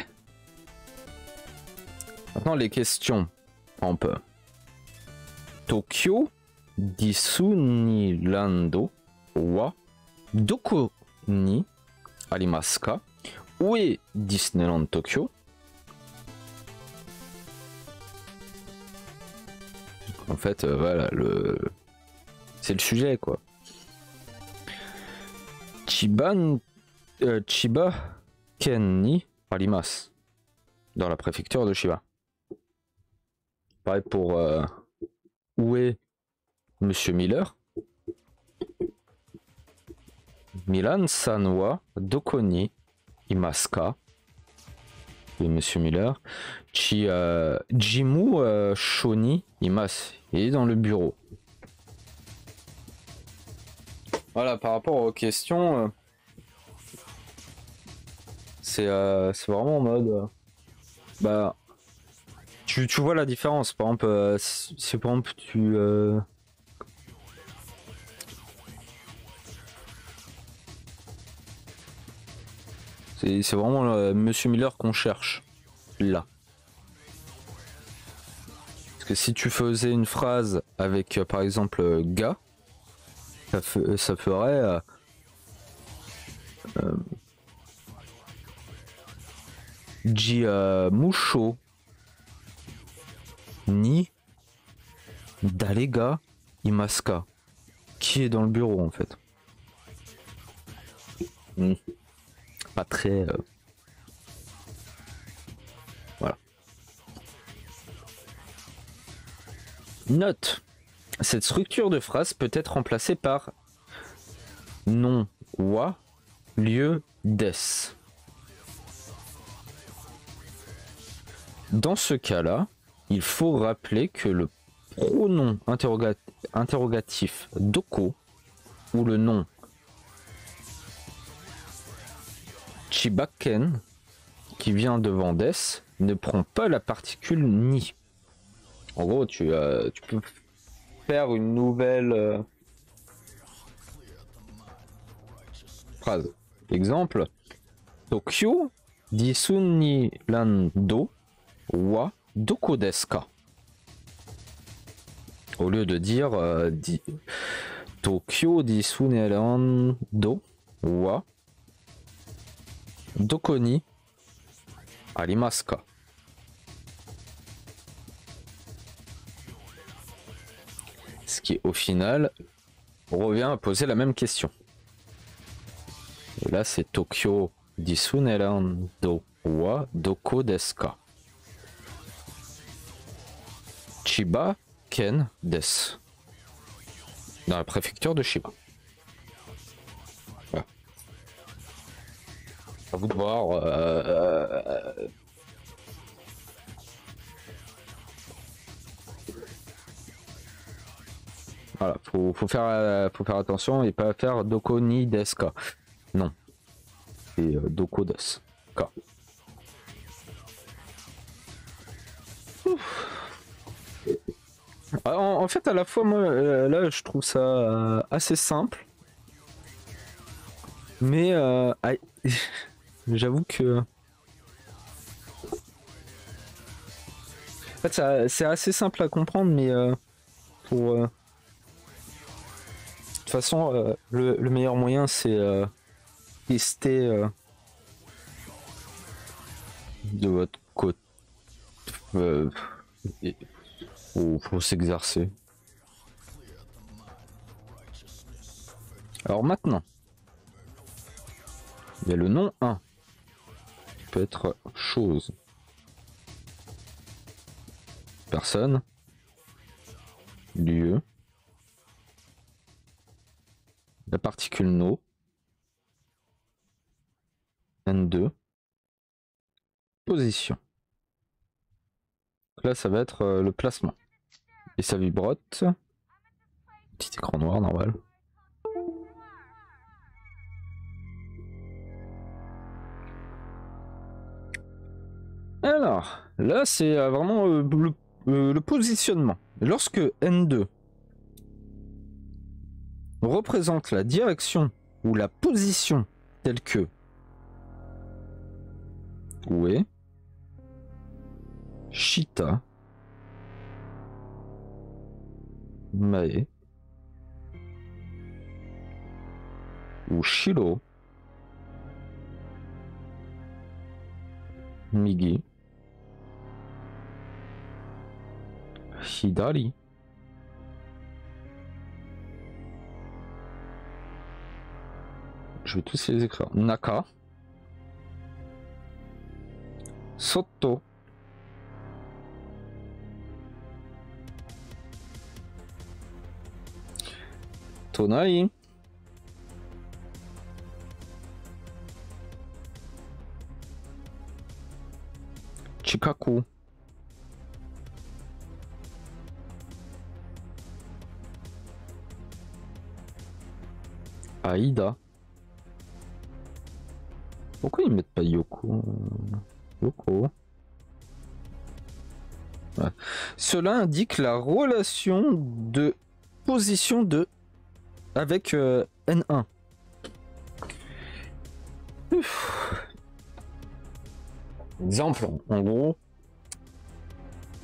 Maintenant les questions. On peut. Tokyo Disu ni Rando wa doko ni arimasu ka? Où est Disneyland Tokyo? En fait, voilà, c'est le sujet, quoi. Chiba Ken ni arimasu. Dans la préfecture de Chiba. Pareil pour où est Monsieur Miller? Milan Sanwa doko ni imasu ka? Et Monsieur Miller. Jimu Shoni imasu. Il est dans le bureau. Voilà, par rapport aux questions, c'est vraiment en mode... bah, tu vois la différence. Par exemple, si par exemple tu... c'est vraiment Monsieur Miller qu'on cherche, là. Parce que si tu faisais une phrase avec, par exemple, gars, ça ferait... Musho ni Dalega Imaska. Qui est dans le bureau, en fait. Pas très... Voilà. Note. Cette structure de phrase peut être remplacée par nom wa, lieu des. Dans ce cas-là, il faut rappeler que le pronom interrogatif doko ou le nom Chibaken qui vient devant des ne prend pas la particule ni. En gros, tu peux faire une nouvelle phrase. Exemple, Tokyo Disu ni Rando wa doko desu ka? Au lieu de dire Tokyo Disu ni Rando wa doko ni arimasu ka? Ce qui au final revient à poser la même question. Et là c'est Tokyo Disu ni Rando wa doko desu ka? Chiba Ken des. Dans la préfecture de Chiba. Voilà. À vous de voir. Voilà, faut faire attention et pas faire doko ni desu ka. Non. C'est doko desu ka. En fait, à la fois, moi, là, je trouve ça assez simple. Mais j'avoue que... En fait, c'est assez simple à comprendre, mais pour... de toute façon, le meilleur moyen, c'est tester de votre côté. Faut s'exercer. Alors maintenant, il y a le nom 1. Qui peut être chose. Personne. Lieu. La particule no. N2. Position. Donc là, ça va être le placement. Et ça vibrote. Petit écran noir normal. Alors, là, c'est vraiment le positionnement. Lorsque N2 représente la direction ou la position telle que Ue, Shita, Mae ou Shiro, Migi, Hidari, je vais tous les écrire, Naka, Soto, Tonai, Chikaku, Aida. Pourquoi ils mettent pas Yoko? Yoko. Ouais. Cela indique la relation de position de avec N1. Exemple, en gros,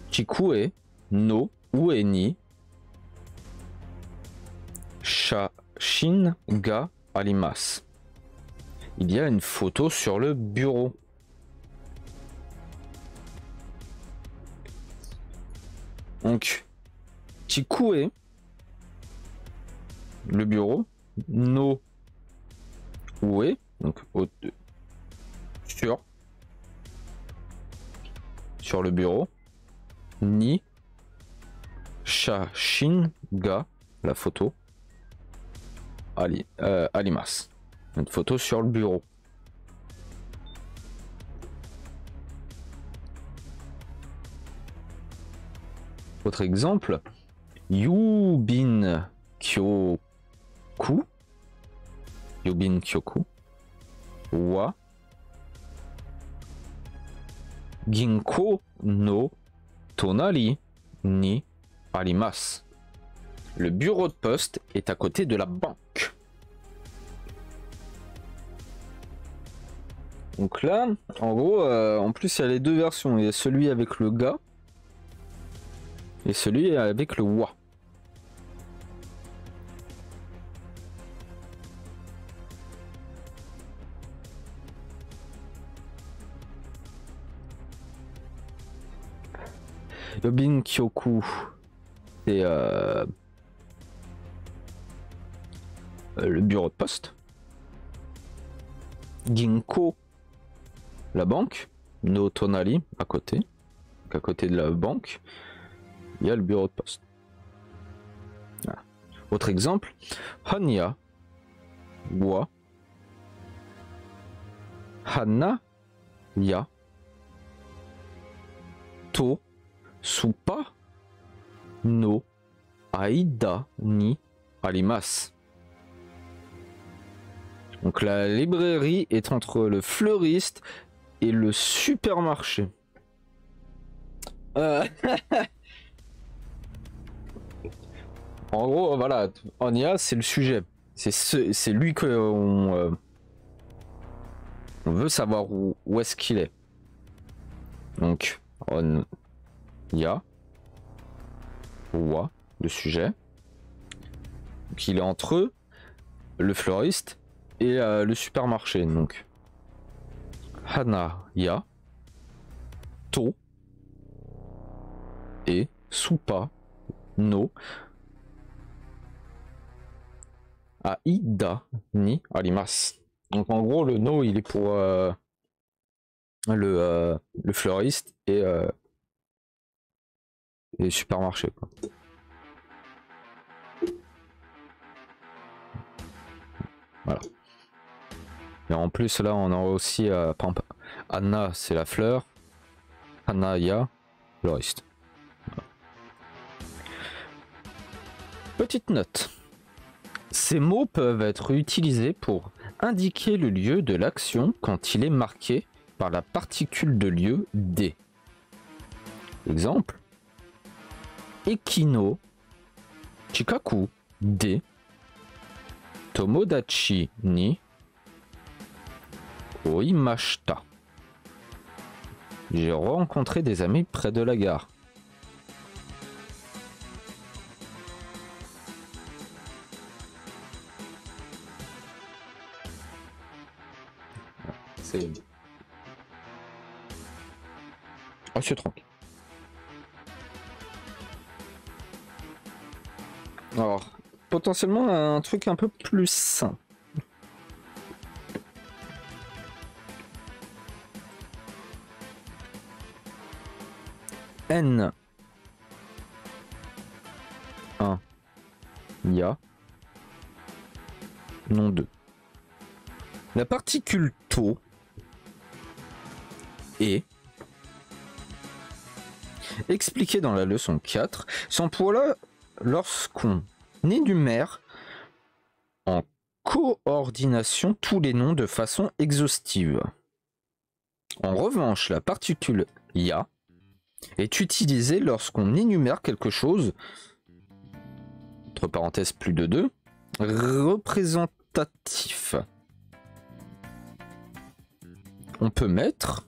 Chikue no Ue Shashin ga arimasu. Il y a une photo sur le bureau. Donc, Chikue, le bureau, no Ue, donc sur le bureau, ni Shashin ga, la photo, arimasu. Une photo sur le bureau. Autre exemple, Yubin Kyoku wa Ginko no Tonari ni arimasu. Le bureau de poste est à côté de la banque. Donc là, en gros, en plus il y a les deux versions. Il y a celui avec le ga et celui avec le wa. Yobin Kyoku, c'est le bureau de poste. Ginko, la banque. No Tonari, à côté. Donc à côté de la banque, il y a le bureau de poste. Voilà. Autre exemple, Hanya wa Hana ya to Supa no Aida ni arimasu. Donc la librairie est entre le fleuriste et le supermarché. Euh, En gros, voilà, en IA, c'est le sujet. C'est lui qu'on on veut savoir où est-ce qu'il est. Donc, on IA, Wa, le sujet. Donc, il est entre eux, le fleuriste et le supermarché. Donc, Hana, Ya, To et Supa, No, Aida, Ni, Arimasu. Donc, en gros, le No, il est pour le fleuriste et le supermarché, quoi. Voilà. Et en plus, là, on a aussi par exemple, Anna, c'est la fleur. Anaya, fleuriste. Voilà. Petite note. Ces mots peuvent être utilisés pour indiquer le lieu de l'action quand il est marqué par la particule de lieu D. Exemple. Ekino, Chikaku, D. Tomodachi ni Oimashita. J'ai rencontré des amis près de la gare. C'est... Oh, c'est tranquille. Alors, potentiellement un truc un peu plus simple. N 1 Ya non 2. La particule tau est expliquée dans la leçon 4 s'emploie lorsqu'on énumère en coordination tous les noms de façon exhaustive. En revanche, la particule ya est utilisée lorsqu'on énumère quelque chose, entre parenthèses plus de 2, représentatif. On peut mettre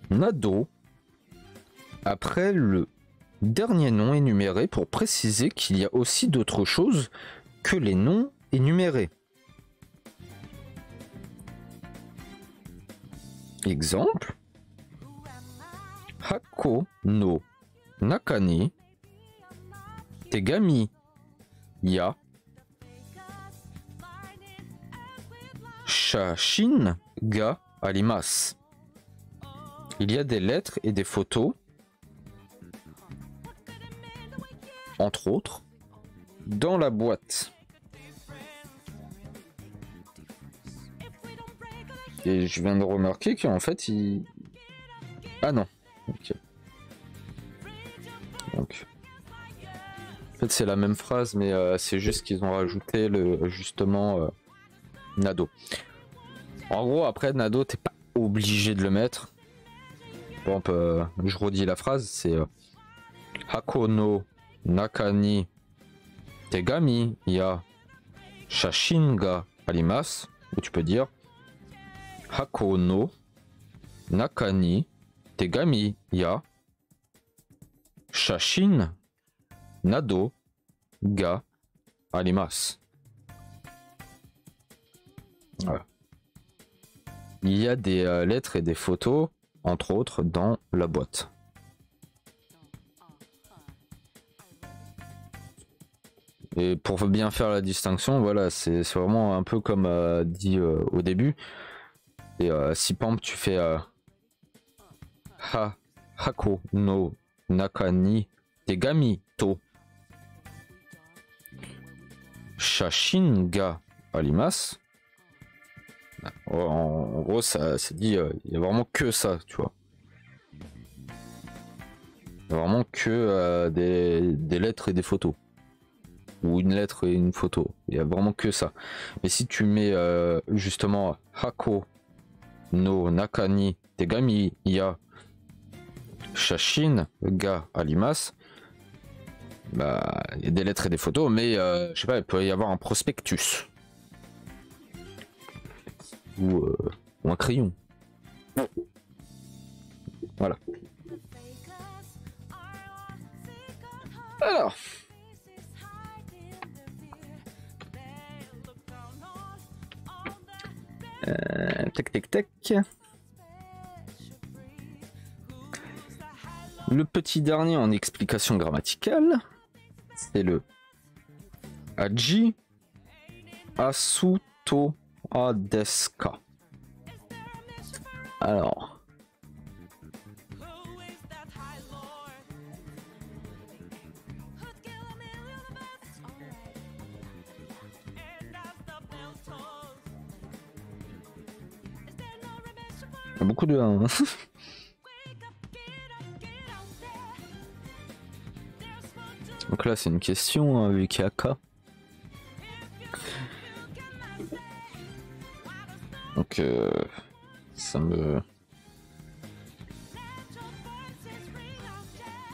Nado après le dernier nom énuméré pour préciser qu'il y a aussi d'autres choses que les noms énumérés. Exemple. Hako no Nakani Tegami ya Shashin ga arimasu. Il y a des lettres et des photos, entre autres, dans la boîte. Et je viens de remarquer qu'en fait, il... Ah non. Okay. Donc, en fait, c'est la même phrase, mais c'est juste qu'ils ont rajouté justement Nado. En gros, après Nado, t'es pas obligé de le mettre. Bon, je redis la phrase, c'est Hako no Nakani Tegami ya Shashin ga arimasu. Ou tu peux dire Hako no Nakani Tegami ya Shashin Nado ga arimasu. Voilà. Il y a des lettres et des photos, entre autres, dans la boîte. Et pour bien faire la distinction, voilà, c'est vraiment un peu comme dit au début. Et si par exemple tu fais Hako no Nakani Tegami to Shashin ga arimasu. En gros, ça c'est dit, il y a vraiment que ça, tu vois. Il y a vraiment que des lettres et des photos. Ou une lettre et une photo. Il y a vraiment que ça. Mais si tu mets justement Hako no Nakani Tegami ya Chachine, gars à limace. Bah, il y a des lettres et des photos, mais je sais pas, il peut y avoir un prospectus. Ou un crayon. Voilà. Alors. Tac, tac, tac. Le petit dernier en explication grammaticale, c'est le Aji Asuto Adeska. Alors. Il y a beaucoup de 1. Donc là c'est une question hein, vu qu'il y a K. Donc ça me...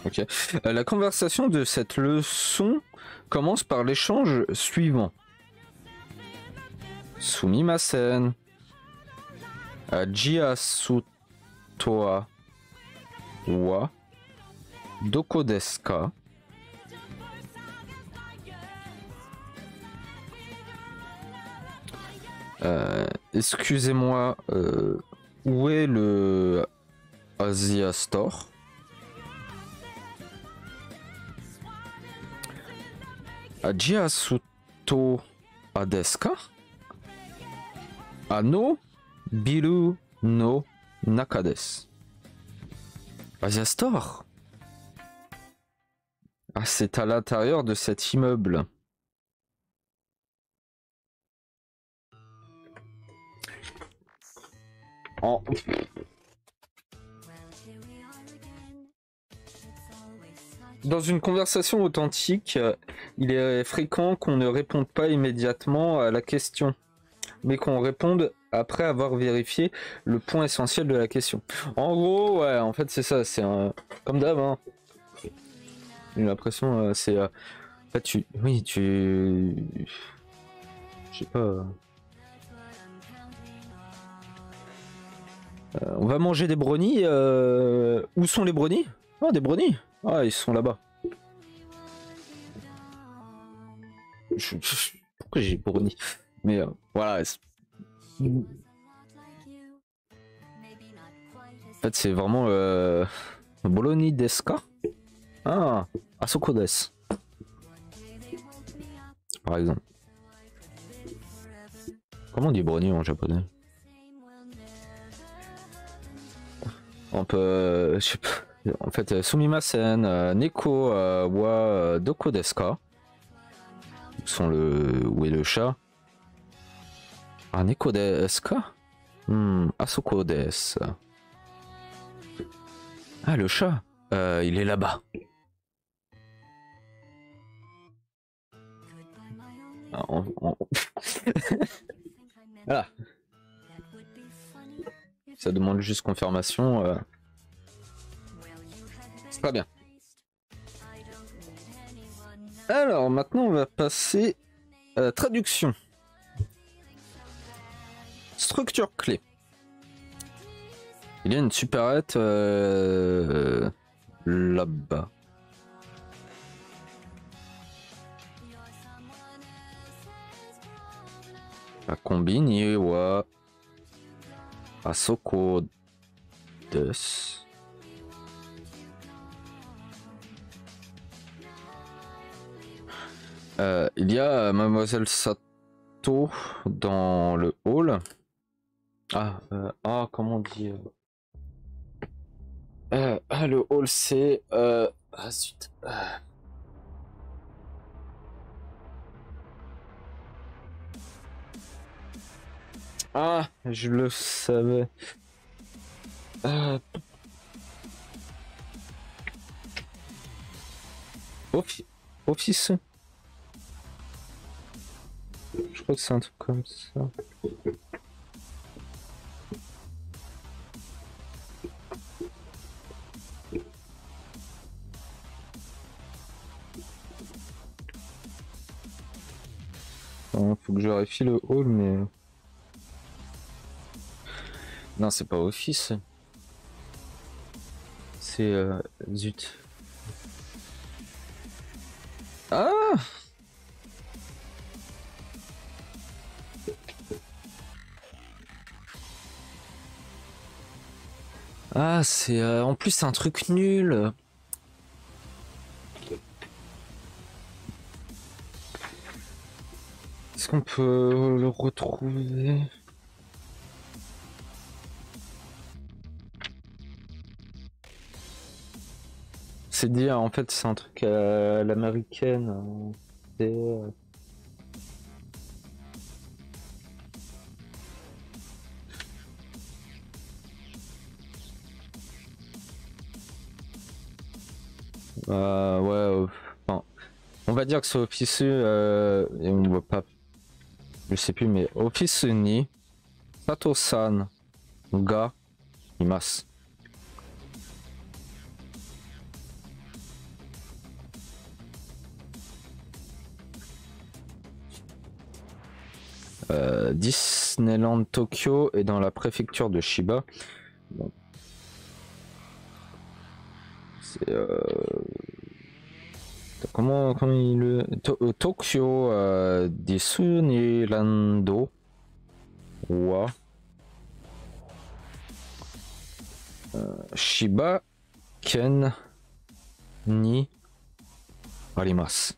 Ok. La conversation de cette leçon commence par l'échange suivant. Sumimasen. Jiasutoa wa doko desu ka? Excusez-moi, où est le Asia Store? Jiasuto Adeska? Ano Biru no Naka desu. Asia Store? Ah, c'est à l'intérieur de cet immeuble. Oh. Dans une conversation authentique, il est fréquent qu'on ne réponde pas immédiatement à la question, mais qu'on réponde après avoir vérifié le point essentiel de la question. En gros, ouais, en fait c'est ça, c'est un... comme d'hab, hein. J'ai l'impression, c'est... en fait, tu... Oui, tu... Je sais pas... on va manger des brownies. Où sont les brownies? Ah, des brownies. Ah, ils sont là-bas. Pourquoi j'ai brownies? Mais voilà. En fait, c'est vraiment Bologna deska. Ah, Asoko desu. Par exemple. Comment on dit brownie en japonais? On peut, je sais pas, en fait, Sumimasen, Neko wa doko desu ka? Où est le chat? Ah, Neko desu ka? Asoko desu. Ah, le chat, il est là-bas. Ah, voilà. Ça demande juste confirmation. C'est pas bien. Alors maintenant on va passer à la traduction. Structure clé. Il y a une supérette là-bas. La combine wa Asoko desu. Il y a Mademoiselle Sato dans le hall. Ah, comment on dit le hall c'est... Ah, zut. Ah, je le savais. Office. Je crois que c'est un truc comme ça. Je vérifie le hall, mais... Non, c'est pas office. C'est... Zut. Ah! Ah, c'est... en plus, c'est un truc nul. Est-ce qu'on peut le retrouver? C'est dire, en fait, c'est un truc à l'américaine. C'est... ouais, enfin, on va dire que c'est Office, et on voit pas, je sais plus, mais Office ni Sato-san ga imasu. Disneyland Tokyo est dans la préfecture de Shiba. Bon. C'est comment il le Tokyo Disneylando wa Shiba Ken ni arimasu.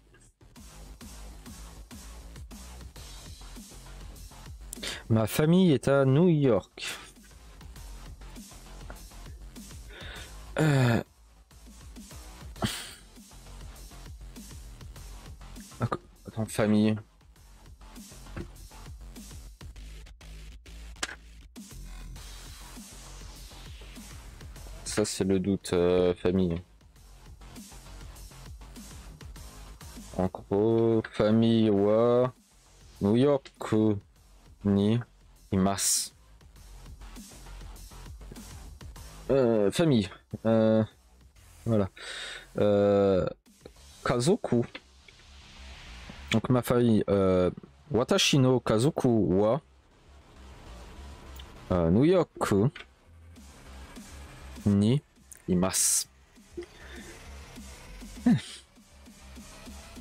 Ma famille est à New York. Attends, famille. Ça, c'est le doute, famille. En gros, famille wa New York ni imasu. Famille. Voilà. Kazoku. Donc ma famille. Watashi no kazoku wa New York ni imasu.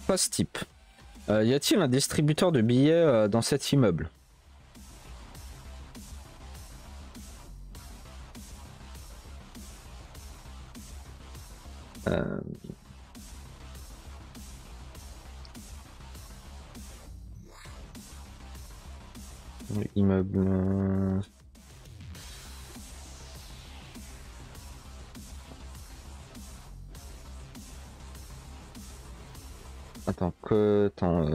Pas ce type. Y a-t-il un distributeur de billets dans cet immeuble? Immeuble. Attends, que. Attends.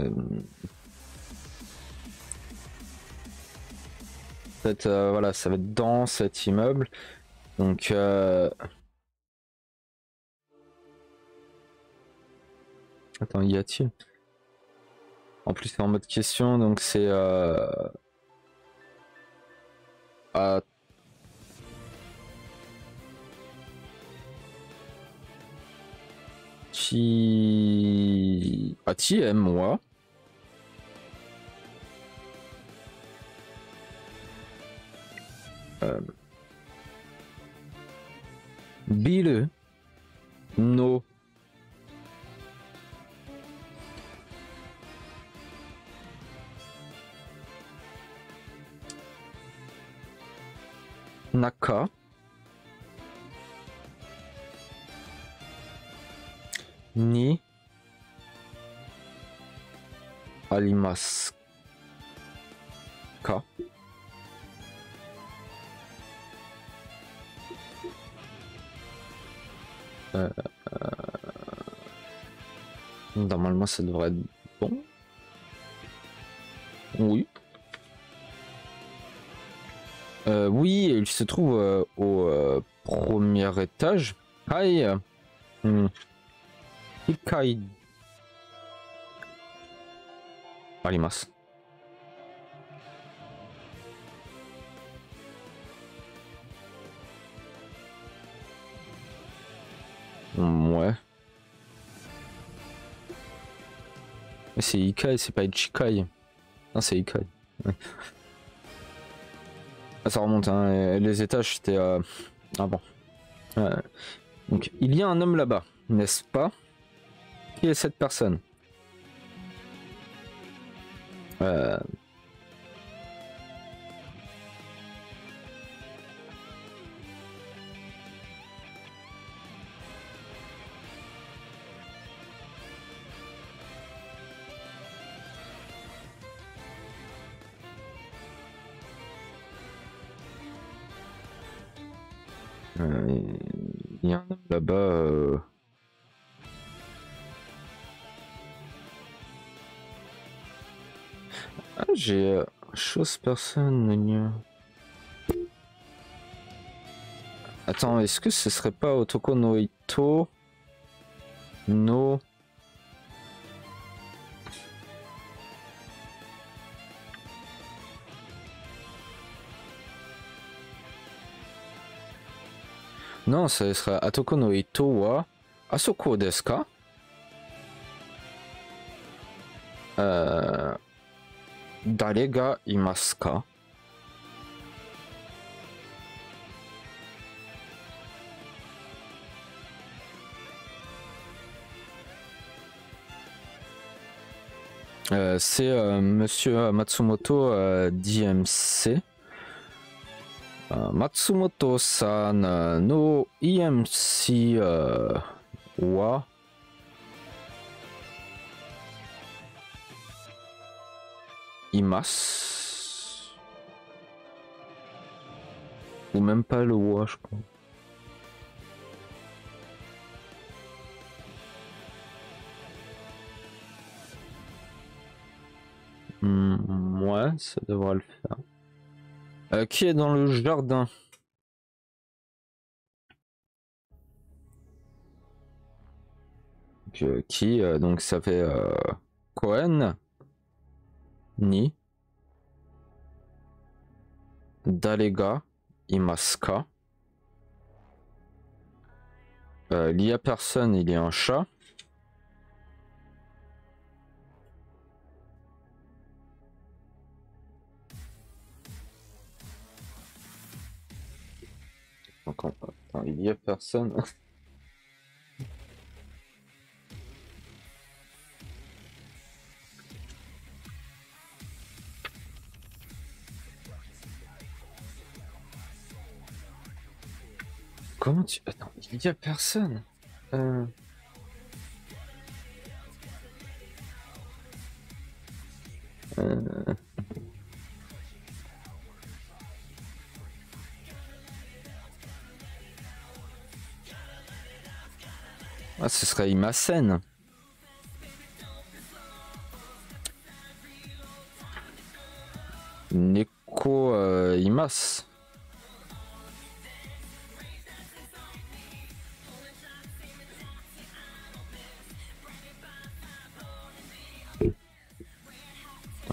Peut-être, voilà, ça va être dans cet immeuble. Donc. Attends, y a-t-il? En plus, c'est en mode question, donc c'est. À... TM, moi. Bill no Naka ni arimasu ka? Normalement ça devrait être bon. Oui. Oui, il se trouve au premier étage. Aïe. Ikai. Arimasu. Ouais. Mais c'est Ikai, c'est pas Ichikai. Non, c'est Ikai. Ouais. Ah, ça remonte, hein. Les étages, c'était... Ah bon. Donc, il y a un homme là-bas, n'est-ce pas? Qui est cette personne? euh... Il y a un homme là-bas. Ah, j'ai chose personne. Attends, est-ce que ce serait pas Otoko no Ito no... Non, ce serait Atoko no Ito wa Asoko desu ka? Dare ga imasu ka? C'est Monsieur Matsumoto d'IMC. Matsumoto-san no IMC wa imasu. Ou même pas le wa, je crois. Ouais, ça devrait le faire. Qui est dans le jardin? Qui donc ça fait Koen ni Darega imasu ka? Il y a personne, il y a un chat. Attends, il y a personne. Comment tu... Attends, il y a personne. Ah, ce serait Imasen. Neko Imas.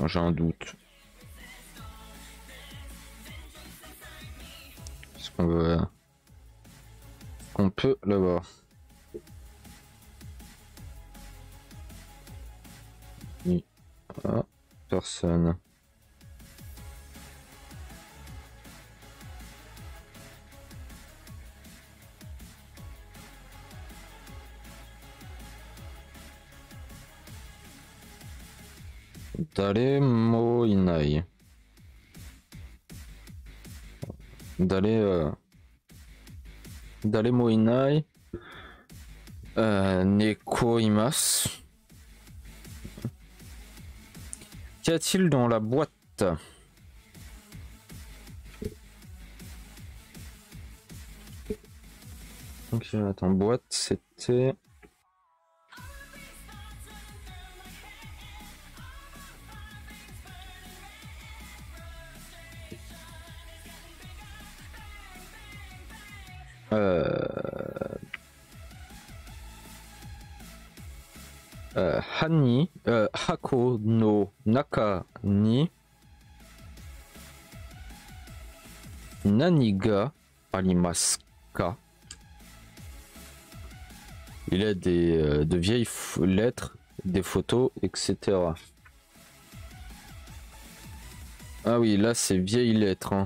J'ai un doute. Est-ce qu'on veut... On peut le voir. Ah, personne. Dare mo inai. Dare mo inai. Neko imasu. Qu'y a-t-il dans la boîte? Donc attends, boîte c'était... Hani, Hako no Naka ni Nani ga arimasu ka? Il a de vieilles lettres, des photos, etc. Ah oui, là c'est vieille lettre. Hein.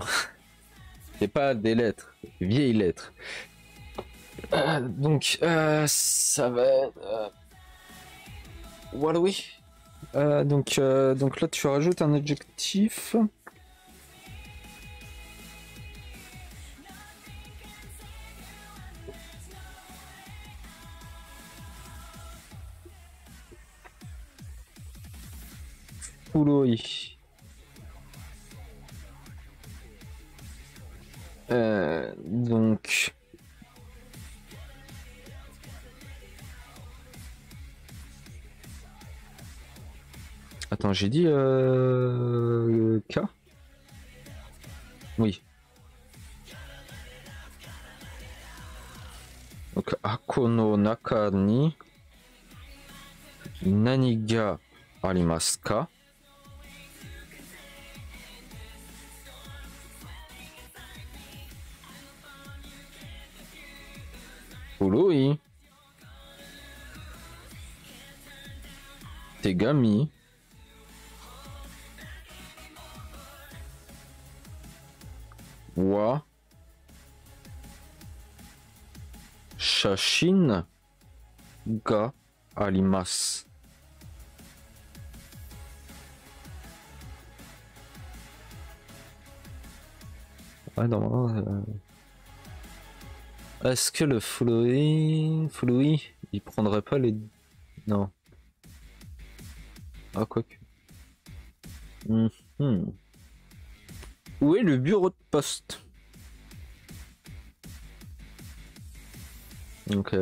C'est pas des lettres, vieille lettre. Donc, ça va être. Voilà, oui. Donc là, tu rajoutes un adjectif. Furoi. Donc. Attends, j'ai dit K? Oui. Donc, Ako no naka ni nani ga arimasu ka? Furoi. Tegami. Wa. Shashin ga arimasu. Ouais, normalement. Est-ce que le Furoi, il prendrait pas les. Non. Ah, quoique. Où est le bureau de poste? Donc.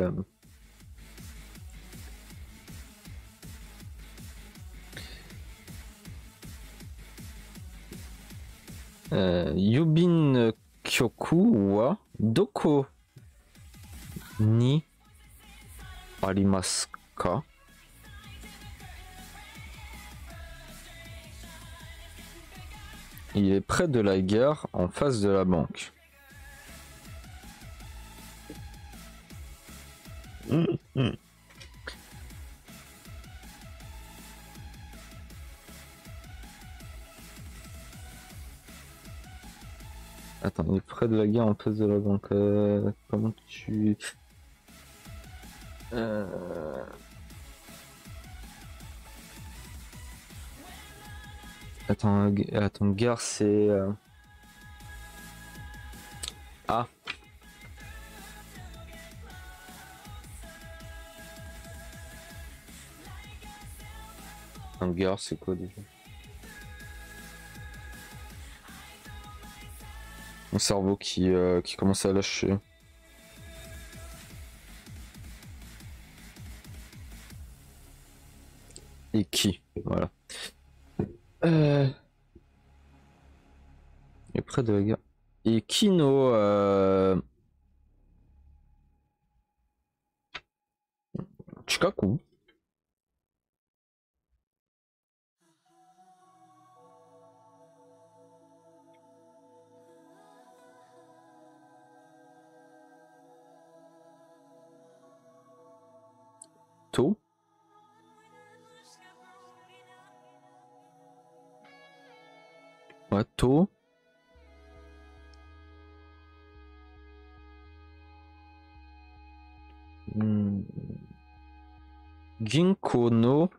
Yubin Kyoku wa doko ni arimasu ka? Il est près de la gare, en face de la banque. Attends, il est près de la gare, en face de la banque. Comment tu... Attends, gare, c'est... Ah. Un gare, c'est quoi déjà? Mon cerveau qui commence à lâcher. Et qui? Voilà. Et près de la gare. Et Kino. Chikaku. To. Ouais, To. Ginko no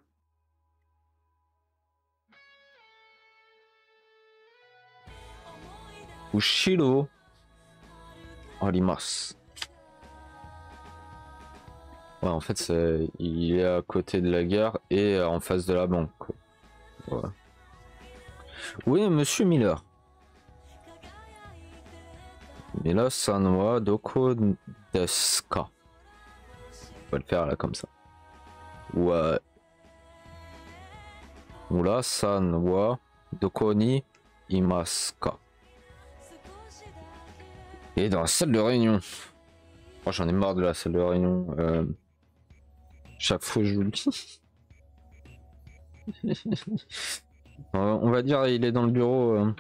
Ushiro arimasu. Ouais, en fait, il est à côté de la gare et en face de la banque. Ouais. Oui, monsieur Miller. Mila-san wa doko desu ka? On va le faire là comme ça. Ouais. Mura-san wa doko ni imasu ka? Et dans la salle de réunion. Oh, j'en ai marre de la salle de réunion. Chaque fois je le dis. On va dire il est dans le bureau.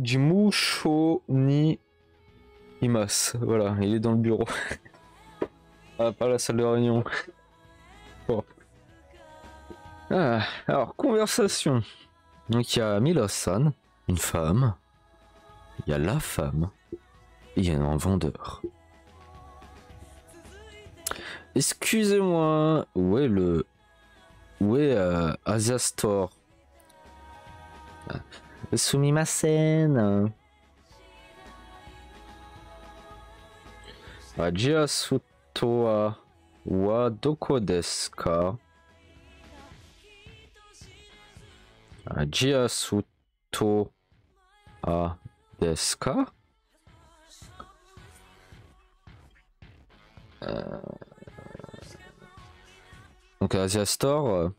Jimusho ni Imas, voilà, il est dans le bureau. Ah, pas la salle de réunion. Bon. Ah, alors, conversation. Donc il y a Milos-san, une femme. Il y a la femme. Et il y a un vendeur. Excusez-moi, où est le... Où est Asia Store? Sumimasen. Jiasuto wa doko desu ka? Jiasuto desu ka? Donc Asia Store,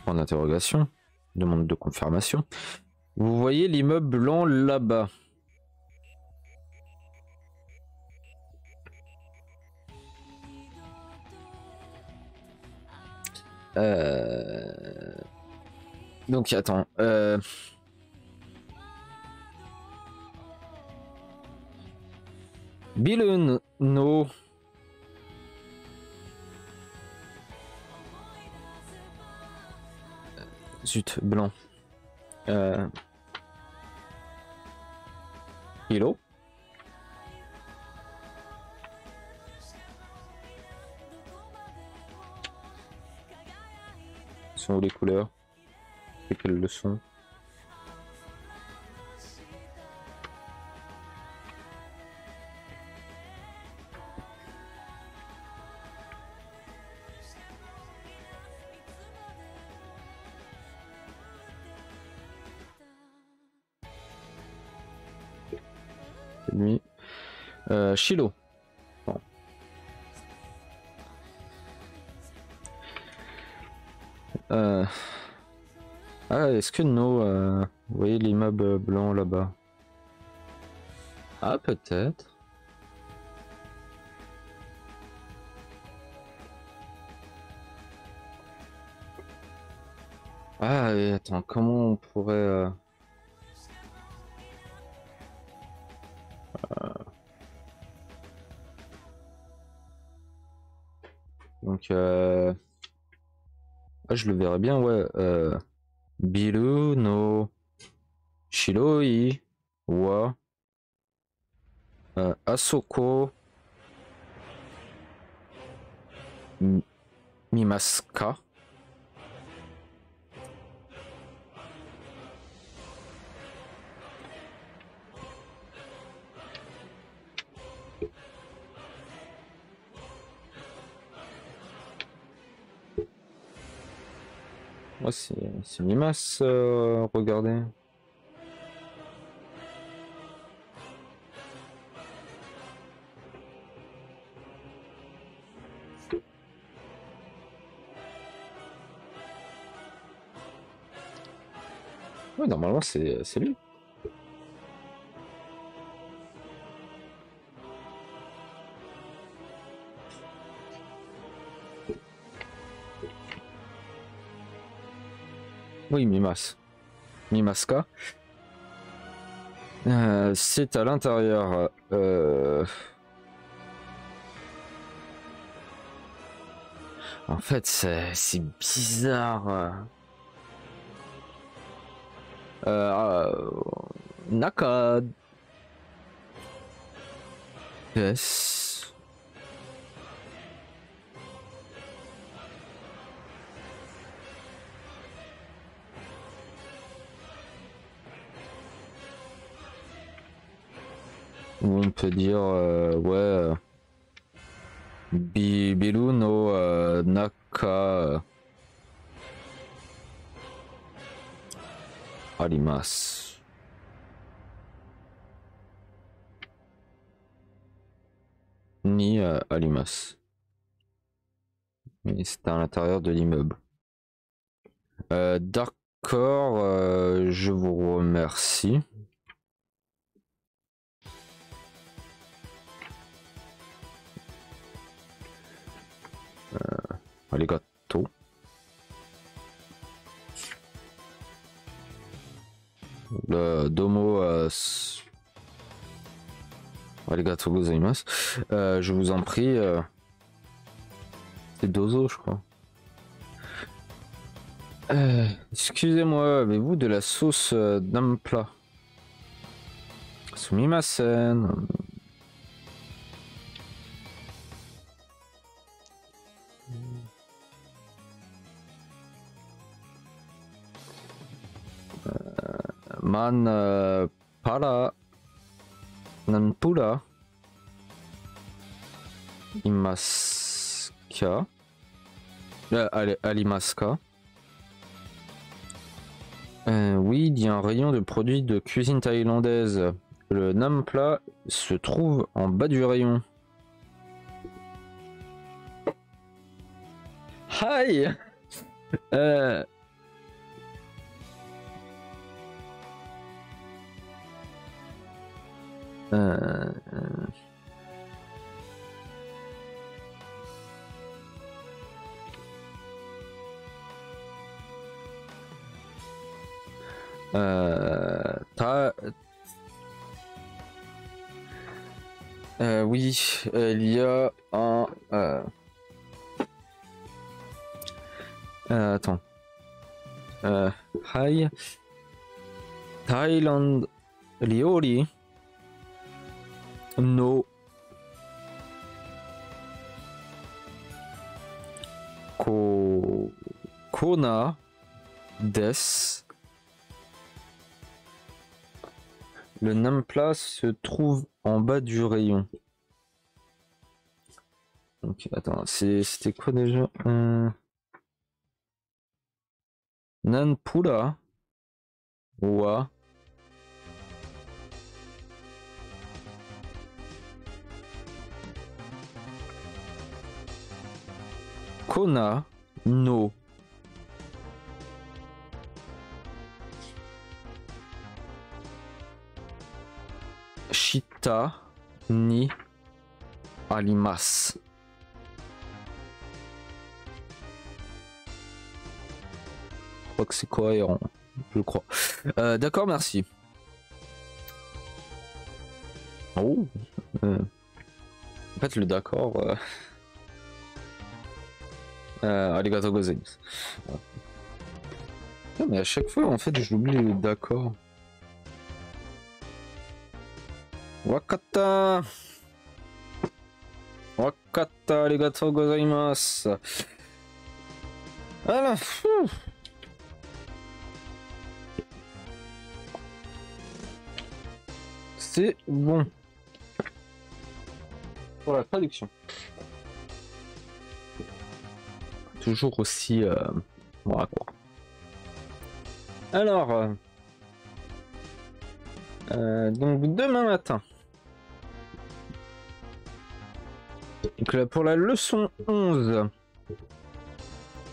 point d'interrogation, demande de confirmation. Vous voyez l'immeuble blanc là-bas. Donc attends. Bill no. Zut, blanc. Hello. Sont où les couleurs? Et quelles leçons? Lui. Shilo. Bon. Ah, est-ce que nous... vous voyez l'immeuble blanc là-bas? Ah, peut-être. Ah, et attends, comment on pourrait... Donc, ah, je le verrais bien, ouais. Bilu no Shiroi wa Asoko mimasu ka? Ouais, c'est Mimas, regardez. Ouais, normalement c'est lui. Oui, Mimas. Mimaska. C'est à l'intérieur. En fait, c'est bizarre. Naka. Yes. Ou on peut dire, ouais. Bilu no Naka. Arimasu. Ni Arimasu. Mais c'est à l'intérieur de l'immeuble. D'accord, je vous remercie. Arigato. Le domo Arigatou gozaimasu. Je vous en prie. C'est Dozo, je crois. Excusez-moi, avez-vous de la sauce nampla? Sumimasen. Man para nanpura imasu ka? Alimasu ka? Oui, il y a un rayon de produits de cuisine thaïlandaise. Le nampla se trouve en bas du rayon. Hi. Oui, il y a un... attends. Hi. Thailand Ryori no Kona des. Le nampla se trouve en bas du rayon. Donc attends, c'était quoi déjà? Nanpura wa Kona no Shita ni arimasu. Je crois que c'est cohérent, je crois. D'accord, merci. Oh. En fait, le d'accord. Arigatou gozaimasu. Mais à chaque fois, en fait, j'oublie le d'accord. Wakata. Wakata, arigatou gozaimasu. Voilà. C'est bon. Pour la traduction. Toujours aussi bon, quoi. Alors donc demain matin, donc là, pour la leçon 11.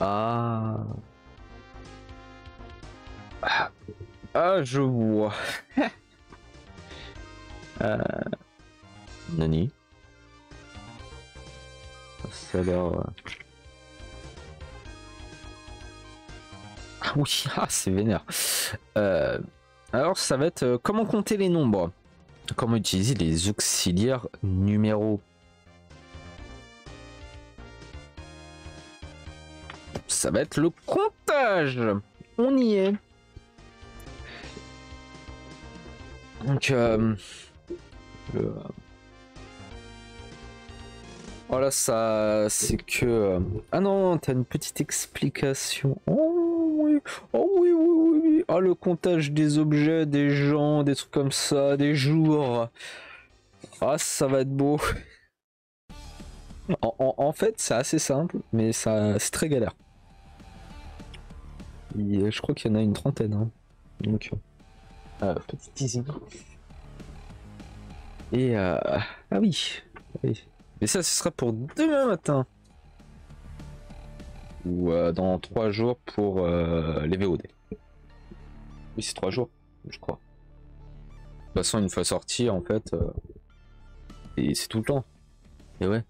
Ah, je vois. Nani, ça a l'air ah oui, c'est vénère. Alors ça va être comment compter les nombres, comment utiliser les auxiliaires numéros. Ça va être le comptage. On y est. Donc voilà, ça c'est que ah non, t'as une petite explication. Oh oui, oh oui, oui, oui, oui. Ah, le comptage des objets, des gens, des trucs comme ça, des jours. Ah, ça va être beau. En fait, c'est assez simple, mais ça c'est très galère. Je crois qu'il y en a une trentaine. Hein. Donc petit teasing. Et ah oui. Oui. Mais ça, ce sera pour demain matin. Ou dans 3 jours pour les VOD. Oui, c'est 3 jours, je crois. De toute façon, une fois sorti, en fait, et c'est tout le temps. Et ouais.